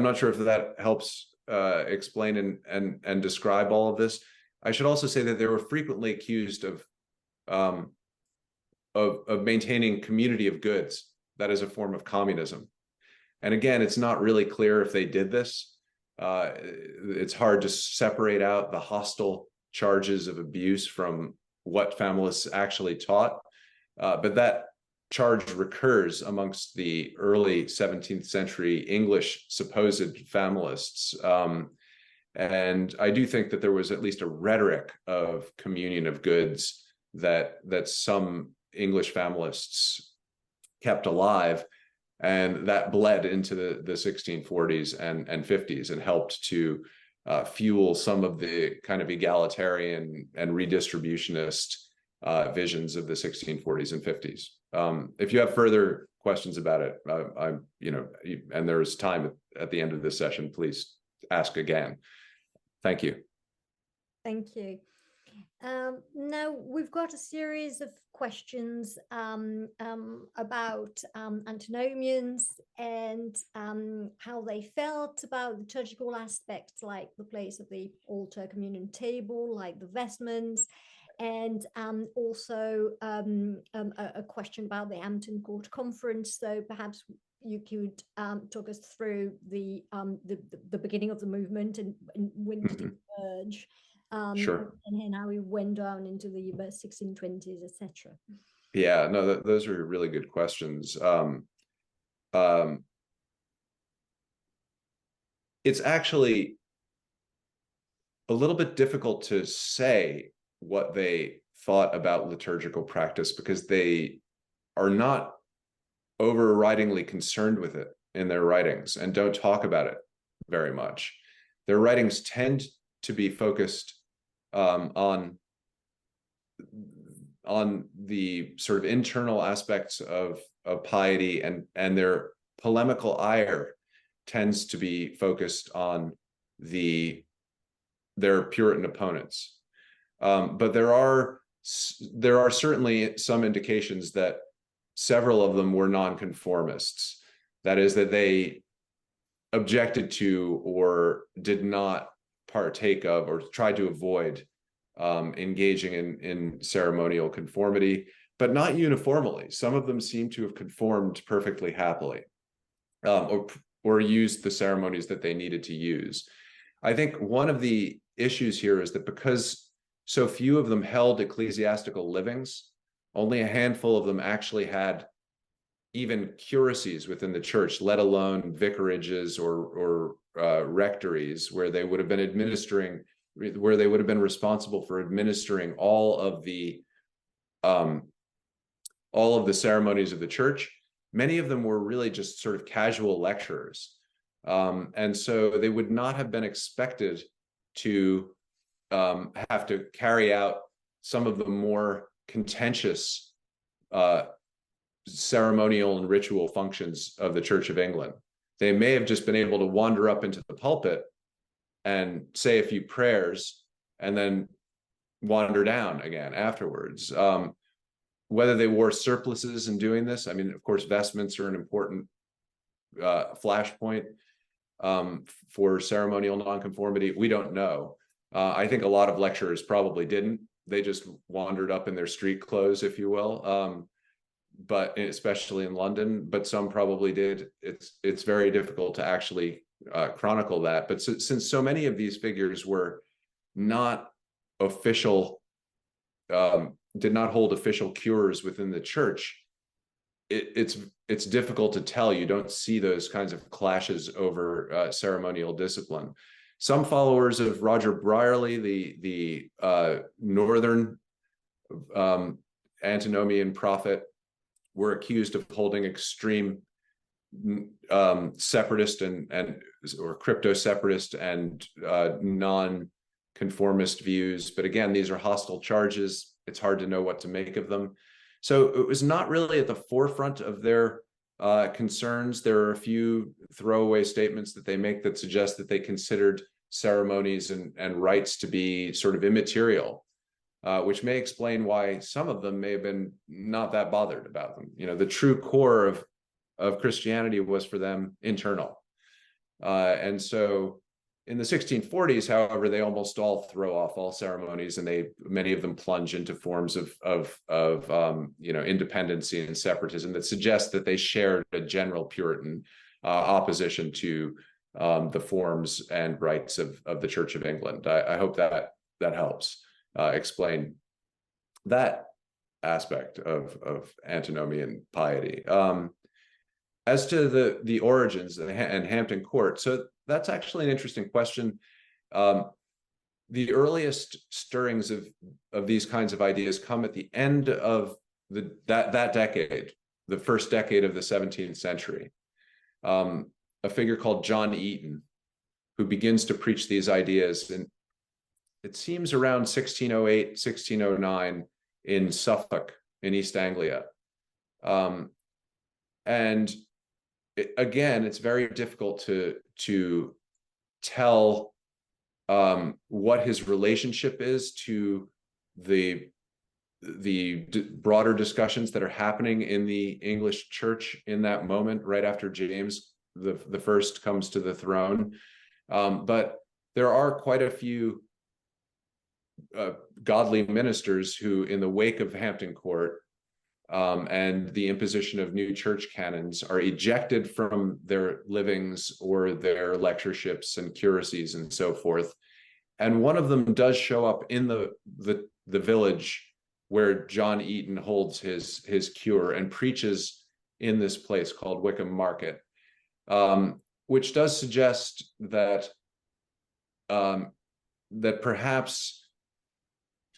not sure if that helps explain and describe all of this. I should also say that they were frequently accused of maintaining community of goods. That is a form of communism. And again, it's not really clear if they did this. It's hard to separate out the hostile charges of abuse from what familists actually taught. But that charge recurs amongst the early 17th century English supposed familists. And I do think that there was at least a rhetoric of communion of goods that some English familists kept alive, and that bled into the 1640s and 50s and helped to fuel some of the kind of egalitarian and redistributionist visions of the 1640s and 50s. If you have further questions about it, and there's time at the end of this session, please ask again. Thank you. Thank you. Now we've got a series of questions about antinomians and how they felt about liturgical aspects, like the place of the altar, communion table, like the vestments, and also a question about the Hampton Court Conference. So perhaps you could talk us through the beginning of the movement and when did it emerge. Sure. And how we went down into the 1620s, etc. Yeah, no, those are really good questions. It's actually a little bit difficult to say what they thought about liturgical practice, because they are not overridingly concerned with it in their writings and don't talk about it very much. Their writings tend to be focused on the sort of internal aspects of piety, and their polemical ire tends to be focused on their Puritan opponents. But there are certainly some indications that several of them were nonconformists. That is, that they objected to or did not partake of or tried to avoid engaging in ceremonial conformity, but not uniformly. Some of them seem to have conformed perfectly happily, or used the ceremonies that they needed to use. I think one of the issues here is that because so few of them held ecclesiastical livings, only a handful of them actually had even curacies within the church, let alone vicarages or rectories, where they would have been responsible for administering all of the ceremonies of the church. Many of them were really just sort of casual lecturers, and so they would not have been expected to have to carry out some of the more contentious ceremonial and ritual functions of the Church of England. They may have just been able to wander up into the pulpit and say a few prayers and then wander down again afterwards. whether they wore surplices in doing this. I mean, of course, vestments are an important flashpoint for ceremonial nonconformity. We don't know. I think a lot of lecturers probably didn't. They just wandered up in their street clothes, if you will. But especially in London, but some probably did. It's very difficult to actually chronicle that. But since so many of these figures were not official, did not hold official cures within the church, it's difficult to tell. You don't see those kinds of clashes over ceremonial discipline. Some followers of Roger Brierly, the northern antinomian prophet, were accused of holding extreme separatist or crypto-separatist and non-conformist views. But again, these are hostile charges. It's hard to know what to make of them. So it was not really at the forefront of their concerns. There are a few throwaway statements that they make that suggest that they considered ceremonies and rites to be sort of immaterial, which may explain why some of them may have been not that bothered about them. You know, the true core of Christianity was for them internal. And so in the 1640s, however, they almost all throw off all ceremonies, and many of them plunge into forms of independency and separatism that suggest that they shared a general Puritan opposition to the forms and rites of the Church of England. I hope that helps explain that aspect of antinomian piety. As to the origins and Hampton Court, so that's actually an interesting question. The earliest stirrings of these kinds of ideas come at the end of that decade, the first decade of the 17th century. A figure called John Eaton, who begins to preach these ideas, and it seems around 1608, 1609 in Suffolk, in East Anglia. And again, it's very difficult to tell what his relationship is to the broader discussions that are happening in the English church in that moment, right after James the First comes to the throne. But there are quite a few godly ministers who, in the wake of Hampton Court and the imposition of new church canons, are ejected from their livings or their lectureships and curacies and so forth. And one of them does show up in the village where John Eaton holds his cure and preaches in this place called Wickham Market, which does suggest that that perhaps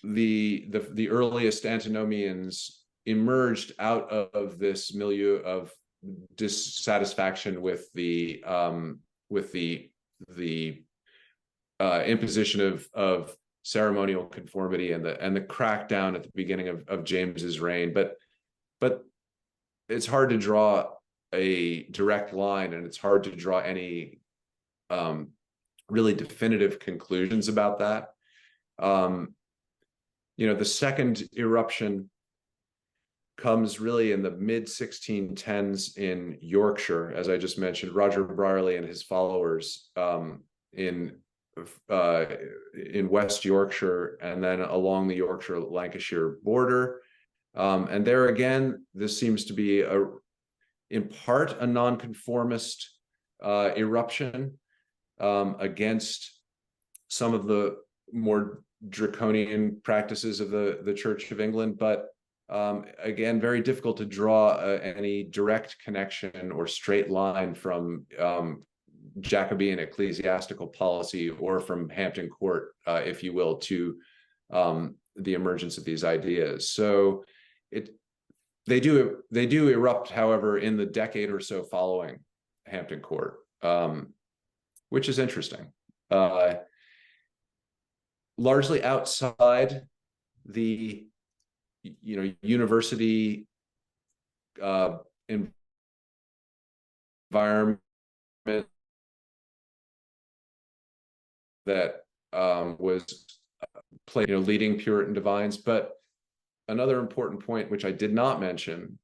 the earliest antinomians emerged out of this milieu of dissatisfaction with the imposition of ceremonial conformity and the crackdown at the beginning of James's reign. But it's hard to draw a direct line, and it's hard to draw any really definitive conclusions about that. The second eruption comes really in the mid-1610s in Yorkshire, as I just mentioned. Roger Brierly and his followers in West Yorkshire, and then along the Yorkshire-Lancashire border. And there again, this seems to be in part a nonconformist eruption against some of the more draconian practices of the Church of England, but again, very difficult to draw any direct connection or straight line from Jacobean ecclesiastical policy or from Hampton Court, if you will, to the emergence of these ideas. So they do erupt, however, in the decade or so following Hampton Court, which is interesting. Largely outside the university environment that was played, leading Puritan divines, but another important point, which I did not mention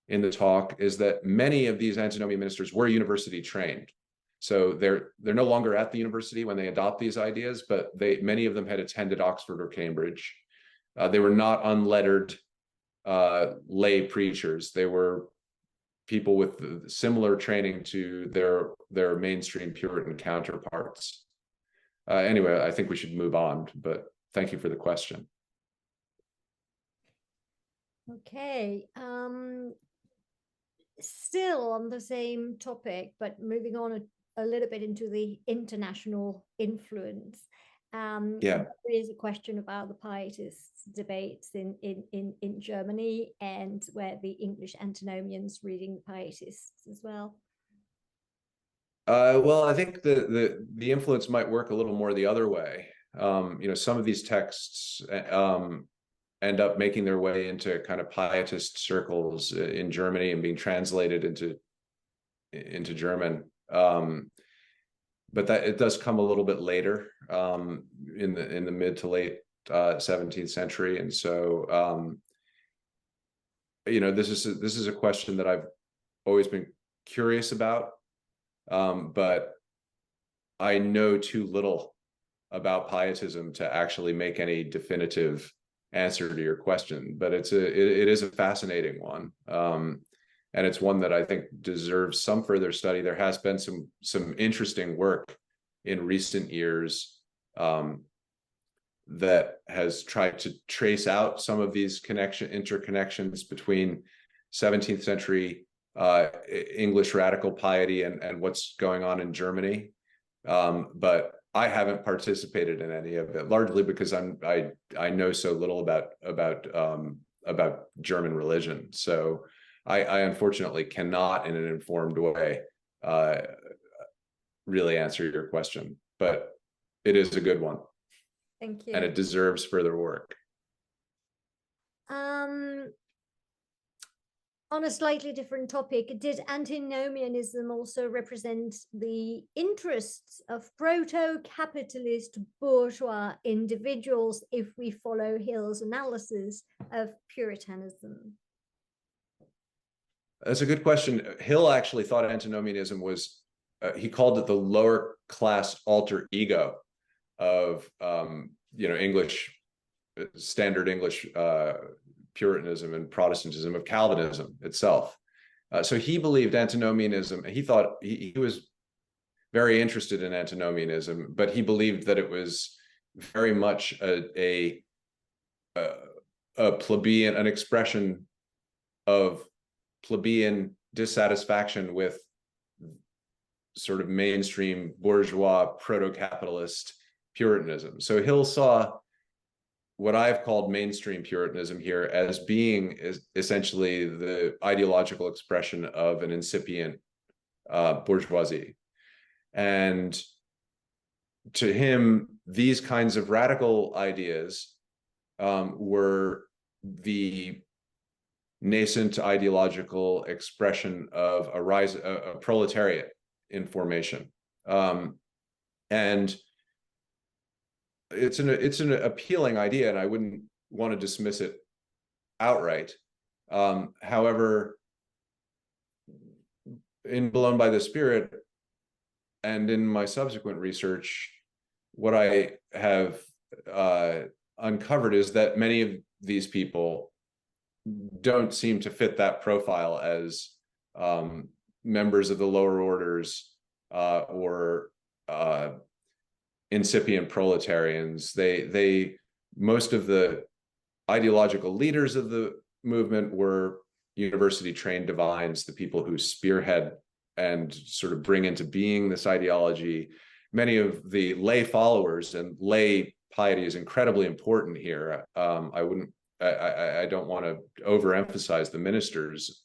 in the talk, is that many of these antinomian ministers were university trained. So they're no longer at the university when they adopt these ideas, but many of them had attended Oxford or Cambridge. They were not unlettered lay preachers. They were people with similar training to their mainstream Puritan counterparts. Anyway, I think we should move on, but thank you for the question. Okay. Still on the same topic, but moving on a little bit into the international influence. There is a question about the pietists debates in Germany, and where the English antinomians reading the pietists as well. Well, I think the influence might work a little more the other way. Some of these texts end up making their way into kind of pietist circles in Germany and being translated into German. But that it does come a little bit later, in the mid to late 17th century, and so this is a question that I've always been curious about, but I know too little about pietism to actually make any definitive answer to your question. But it is a fascinating one. And it's one that I think deserves some further study. There has been some interesting work in recent years that has tried to trace out some of these interconnections between 17th century English radical piety and what's going on in Germany. But I haven't participated in any of it, largely because I know so little about German religion. So I unfortunately cannot, in an informed way, really answer your question, but it is a good one. Thank you. And it deserves further work. On a slightly different topic, did antinomianism also represent the interests of proto-capitalist bourgeois individuals if we follow Hill's analysis of Puritanism? That's a good question. Hill actually thought antinomianism was, he called it the lower class alter ego of, standard English Puritanism and Protestantism, of Calvinism itself. So he believed antinomianism. He thought he was very interested in antinomianism, but he believed that it was very much a plebeian, an expression of plebeian dissatisfaction with sort of mainstream bourgeois proto-capitalist Puritanism. So Hill saw what I've called mainstream Puritanism here as being essentially the ideological expression of an incipient bourgeoisie. And to him, these kinds of radical ideas were the nascent ideological expression of a proletariat in formation. And it's an appealing idea, and I wouldn't want to dismiss it outright. However, in Blown by the Spirit and in my subsequent research, what I have uncovered is that many of these people don't seem to fit that profile as members of the lower orders or incipient proletarians. Most of the ideological leaders of the movement were university trained divines, the people who spearhead and sort of bring into being this ideology. Many of the lay followers, and lay piety is incredibly important here. I don't want to overemphasize the ministers,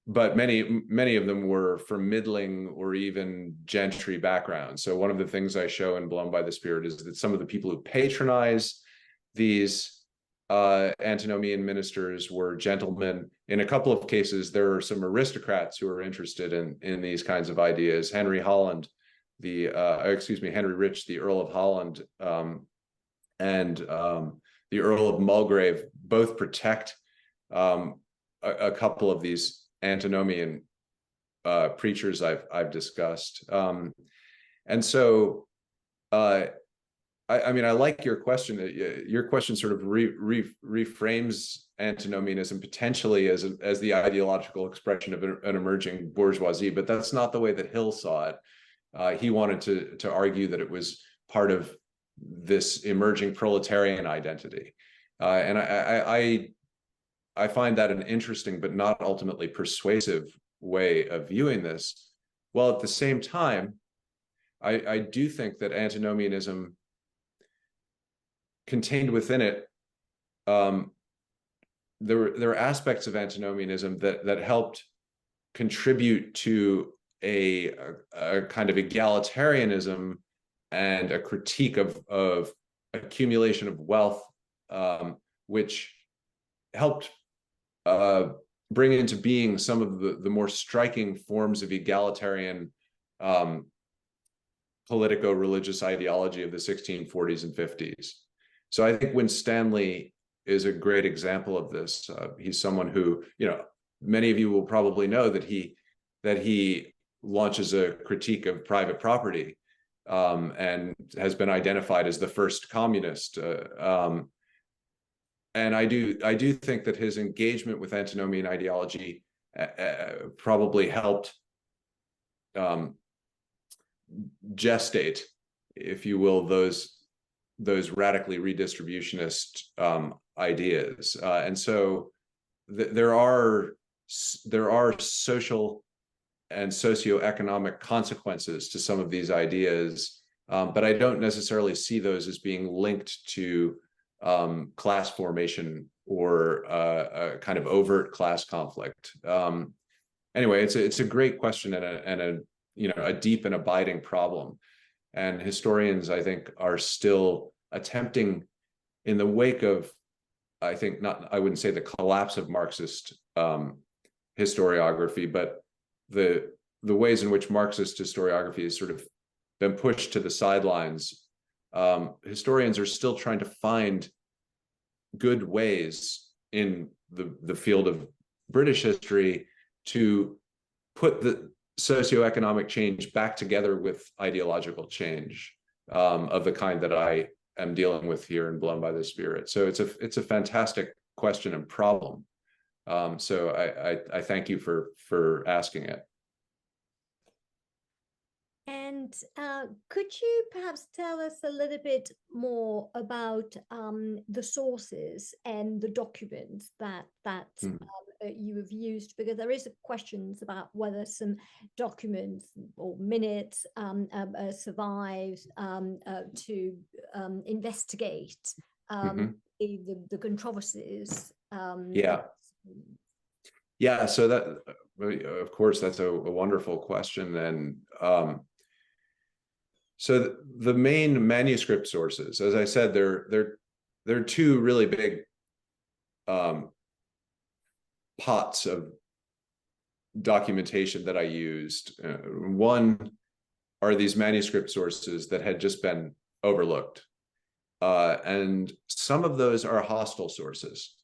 but many of them were from middling or even gentry backgrounds. So one of the things I show in Blown by the Spirit is that some of the people who patronize these antinomian ministers were gentlemen. In a couple of cases, there are some aristocrats who are interested in these kinds of ideas. Henry Rich, the Earl of Holland, and the Earl of Mulgrave both protect a couple of these antinomian preachers I've discussed. And so I mean, I like your question. Your question sort of reframes antinomianism potentially as the ideological expression of an emerging bourgeoisie, but that's not the way that Hill saw it. He wanted to argue that it was part of this emerging proletarian identity, and I find that an interesting but not ultimately persuasive way of viewing this. While at the same time, I do think that antinomianism contained within it, there were aspects of antinomianism that helped contribute to a kind of egalitarianism and a critique of accumulation of wealth, which helped bring into being some of the more striking forms of egalitarian politico-religious ideology of the 1640s and 50s. So I think Winstanley is a great example of this. He's someone who, you know, many of you will probably know that he launches a critique of private property, and has been identified as the first communist. And I do think that his engagement with antinomian ideology probably helped gestate, if you will, those radically redistributionist ideas. And so there are social and socioeconomic consequences to some of these ideas, but I don't necessarily see those as being linked to class formation or a kind of overt class conflict. Anyway, it's a great question and a you know, a deep and abiding problem. And historians, I think, are still attempting, in the wake of, I think, I wouldn't say the collapse of Marxist historiography, but the ways in which Marxist historiography has sort of been pushed to the sidelines. Historians are still trying to find good ways in the field of British history to put the socioeconomic change back together with ideological change of the kind that I am dealing with here in Blown by the Spirit. So it's a fantastic question and problem. So I thank you for asking it. And could you perhaps tell us a little bit more about the sources and the documents that you have used? Because there is questions about whether some documents or minutes survive to investigate the controversies. Yeah, so that, of course, that's a wonderful question. And so the main manuscript sources, as I said, there are two really big pots of documentation that I used. One are these manuscript sources that had just been overlooked. And some of those are hostile sources.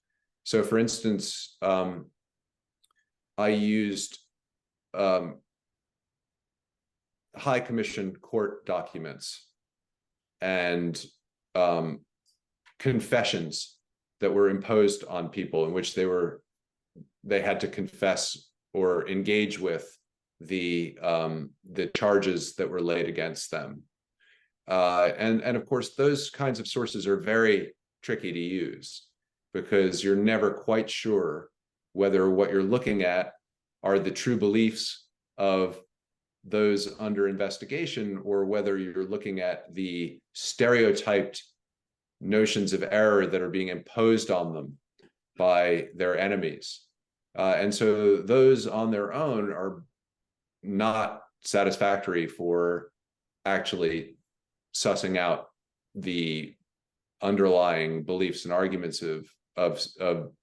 So for instance, I used High Commission court documents and confessions that were imposed on people in which they had to confess or engage with the charges that were laid against them. And of course, those kinds of sources are very tricky to use because you're never quite sure whether what you're looking at are the true beliefs of those under investigation or whether you're looking at the stereotyped notions of error that are being imposed on them by their enemies. And so those on their own are not satisfactory for actually sussing out the underlying beliefs and arguments of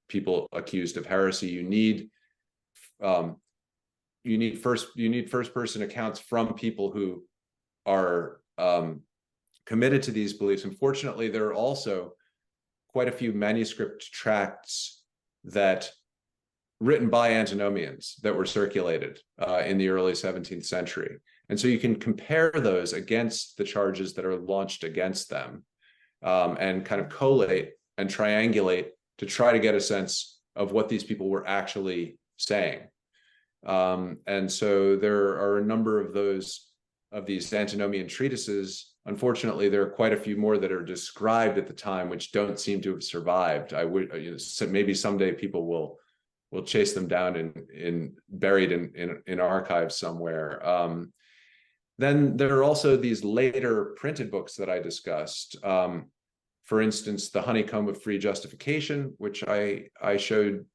people accused of heresy. You need first person accounts from people who are committed to these beliefs. Unfortunately, there are also quite a few manuscript tracts that written by antinomians that were circulated in the early 17th century. And so you can compare those against the charges that are launched against them, and kind of collate and triangulate to try to get a sense of what these people were actually saying. And so there are a number of these antinomian treatises. Unfortunately, there are quite a few more that are described at the time, which don't seem to have survived. I would, maybe someday people will chase them down buried in archives somewhere. Then there are also these later printed books that I discussed. For instance, The Honeycomb of Free Justification, which I showed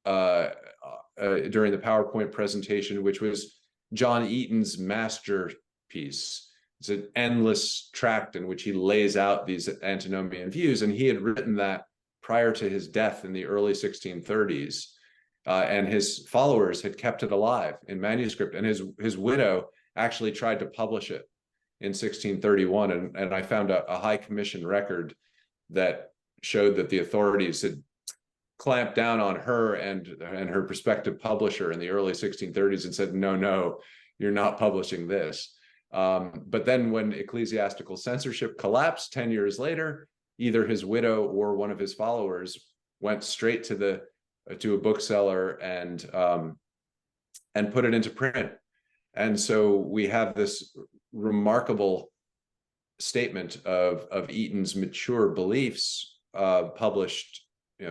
during the PowerPoint presentation, which was John Eaton's masterpiece. It's an endless tract in which he lays out these antinomian views, and he had written that prior to his death in the early 1630s, and his followers had kept it alive in manuscript, and his widow actually tried to publish it in 1631, and I found a High Commission record that showed that the authorities had clamped down on her and her prospective publisher in the early 1630s and said, no, you're not publishing this. But then when ecclesiastical censorship collapsed 10 years later, either his widow or one of his followers went straight to a bookseller and put it into print. And so we have this remarkable statement of Eaton's mature beliefs, published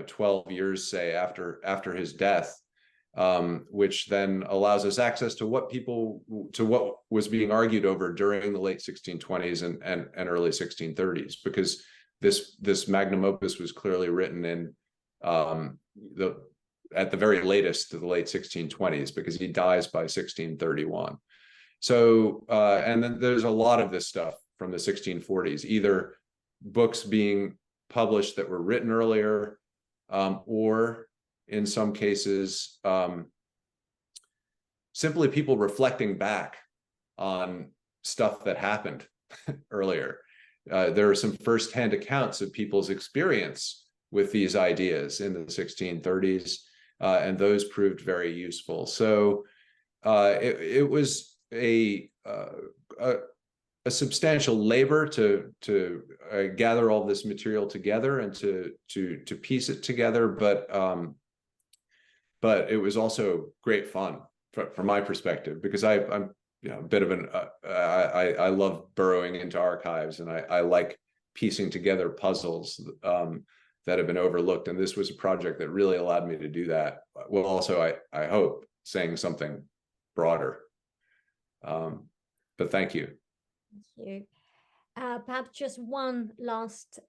12 years, say, after his death, which then allows us access to what was being argued over during the late 1620s and early 1630s, because this magnum opus was clearly written in at the very latest to the late 1620s, because he dies by 1631. So and then there's a lot of this stuff from the 1640s, either books being published that were written earlier, or in some cases, simply people reflecting back on stuff that happened earlier. There are some firsthand accounts of people's experience with these ideas in the 1630s, and those proved very useful. So it was a substantial labor to gather all this material together and to piece it together, but it was also great fun from my perspective, because I'm a bit of I love burrowing into archives, and I like piecing together puzzles that have been overlooked, and this was a project that really allowed me to do that, while also I hope saying something broader. But thank you. Thank you. Perhaps just one last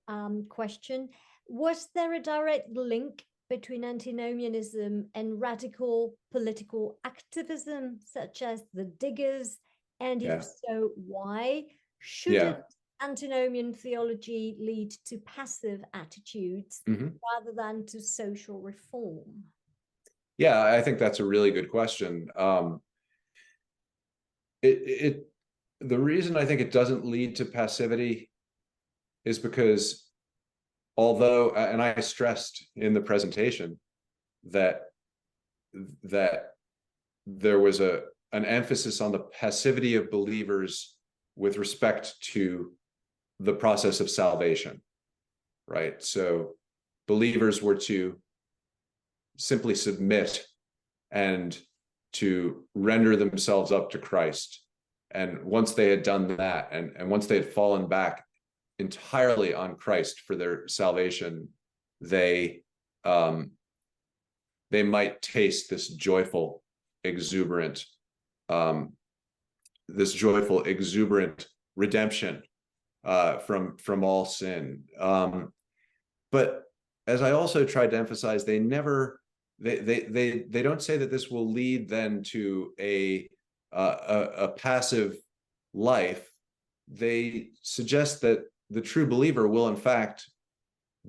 question. Was there a direct link between antinomianism and radical political activism, such as the Diggers? And if so, why? Shouldn't antinomian theology lead to passive attitudes rather than to social reform? Yeah, I think that's a really good question. The reason I think it doesn't lead to passivity is because, although, and I stressed in the presentation that there was an emphasis on the passivity of believers with respect to the process of salvation, right? So believers were to simply submit and to render themselves up to Christ. And once they had done that, and once they had fallen back entirely on Christ for their salvation, they might taste this joyful, exuberant redemption from all sin. But as I also tried to emphasize, they don't say that this will lead then to a passive life. They suggest that the true believer will in fact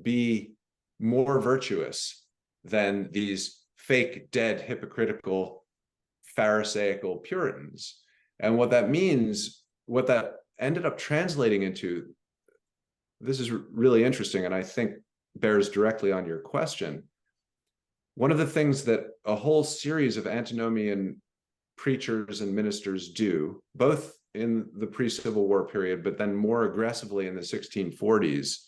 be more virtuous than these fake, dead, hypocritical, pharisaical Puritans. And what that means, what that ended up translating into, this is really interesting, and I think bears directly on your question. One of the things that a whole series of antinomian preachers and ministers do, both in the pre-Civil War period, but then more aggressively in the 1640s,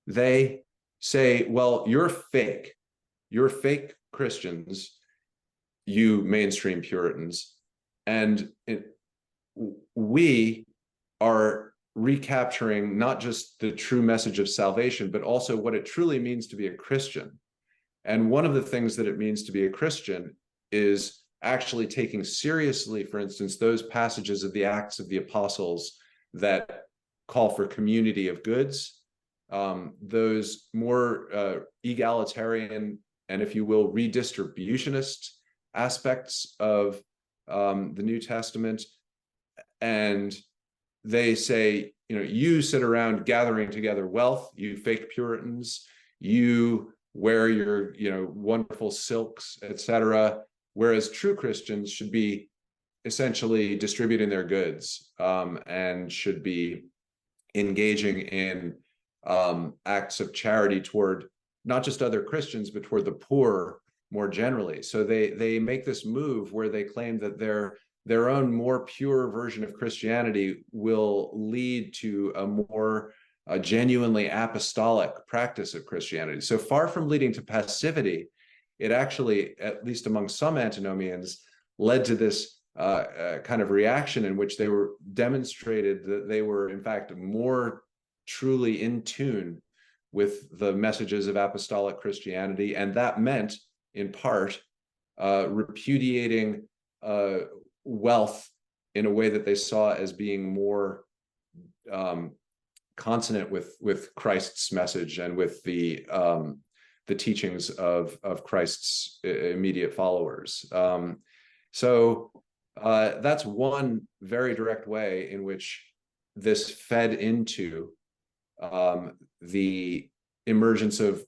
they say, well, you're fake Christians, you mainstream Puritans, and we are recapturing not just the true message of salvation, but also what it truly means to be a Christian. And one of the things that it means to be a Christian is actually taking seriously, for instance, those passages of the Acts of the Apostles that call for community of goods, those more egalitarian and, if you will, redistributionist aspects of the New Testament. And they say, you sit around gathering together wealth, you fake Puritans, you wear your, wonderful silks, etc., whereas true Christians should be essentially distributing their goods, and should be engaging in acts of charity toward not just other Christians, but toward the poor more generally. So they make this move where they claim that their own more pure version of Christianity will lead to a more genuinely apostolic practice of Christianity. So far from leading to passivity, it actually, at least among some antinomians, led to this kind of reaction in which they were demonstrated that they were, in fact, more truly in tune with the messages of apostolic Christianity. And that meant, in part, repudiating wealth in a way that they saw as being more consonant with Christ's message and with the teachings of Christ's immediate followers. So that's one very direct way in which this fed into the emergence of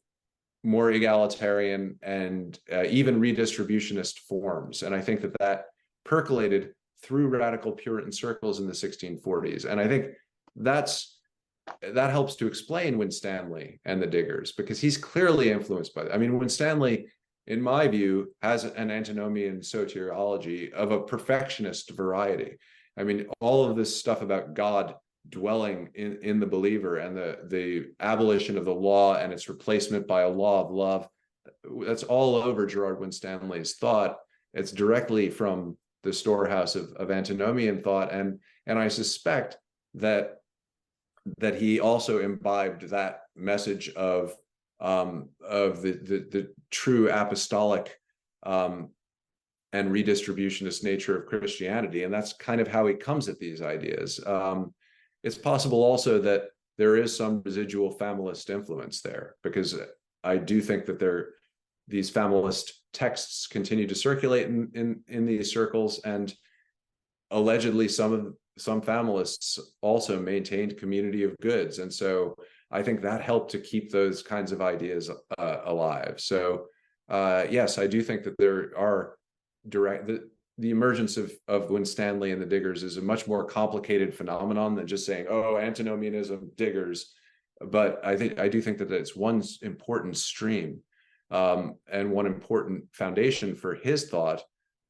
more egalitarian and even redistributionist forms. And I think that percolated through radical Puritan circles in the 1640s. And I think that helps to explain Winstanley and the Diggers, because he's clearly influenced by that. I mean, Winstanley, in my view, has an antinomian soteriology of a perfectionist variety. I mean, all of this stuff about God dwelling in the believer and the abolition of the law and its replacement by a law of love, that's all over Gerard Winstanley's thought. It's directly from the storehouse of antinomian thought, and I suspect that he also imbibed that message of the true apostolic and redistributionist nature of Christianity, and that's kind of how he comes at these ideas. It's possible also that there is some residual familist influence there, because I do think that these familist texts continue to circulate in these circles, and allegedly some familists also maintained community of goods, and so I think that helped to keep those kinds of ideas alive. So yes, I do think that there are the emergence of Winstanley and the Diggers is a much more complicated phenomenon than just saying, oh, antinomianism, Diggers. But I do think that it's one important stream and one important foundation for his thought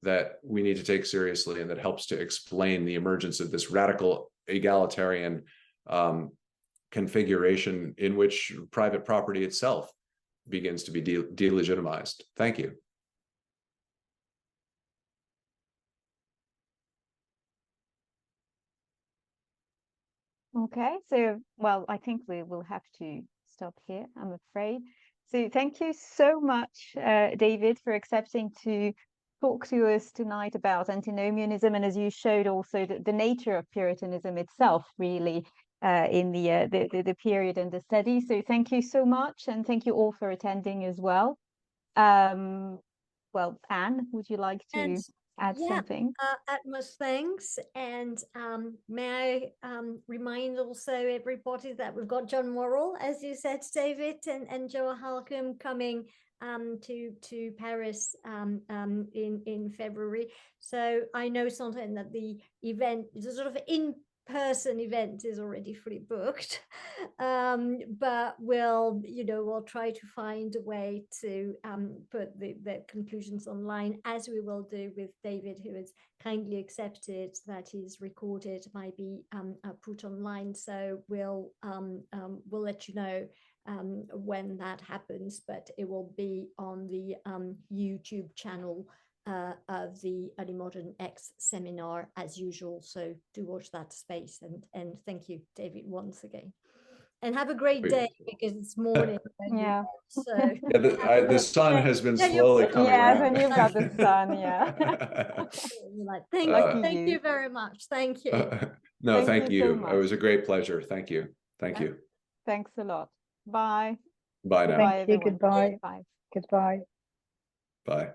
that we need to take seriously, and that helps to explain the emergence of this radical egalitarian configuration in which private property itself begins to be delegitimized. Thank you. Okay, so, well, I think we will have to stop here, I'm afraid. So thank you so much, David, for accepting to talk to us tonight about antinomianism, and as you showed also the nature of Puritanism itself, really, in the period and the study. So thank you so much, and thank you all for attending as well. Well, Anne, would you like to add something? Utmost thanks, and may I remind also everybody that we've got John Worrell, as you said, David, and Joe Halcombe coming to Paris in February. So I know, Sandrine, that the event is a sort of person event is already fully booked, but we'll try to find a way to put the conclusions online, as we will do with David, who has kindly accepted that his recorded might be put online. So we'll let you know when that happens, but it will be on the YouTube channel of the Early Modern X seminar as usual. So do watch that space, and thank you, David, once again. And have a great day, because it's morning. Yeah. So Yeah, the sun has been slowly coming Yes, around. and you've got the sun, yeah. Thank you very much. Thank you. No, Thank you so It much. was a great pleasure. Thank you. Thank you. Thanks a lot. Bye. Bye now. Bye, Thank you. everyone. Goodbye. Bye. Goodbye. Bye.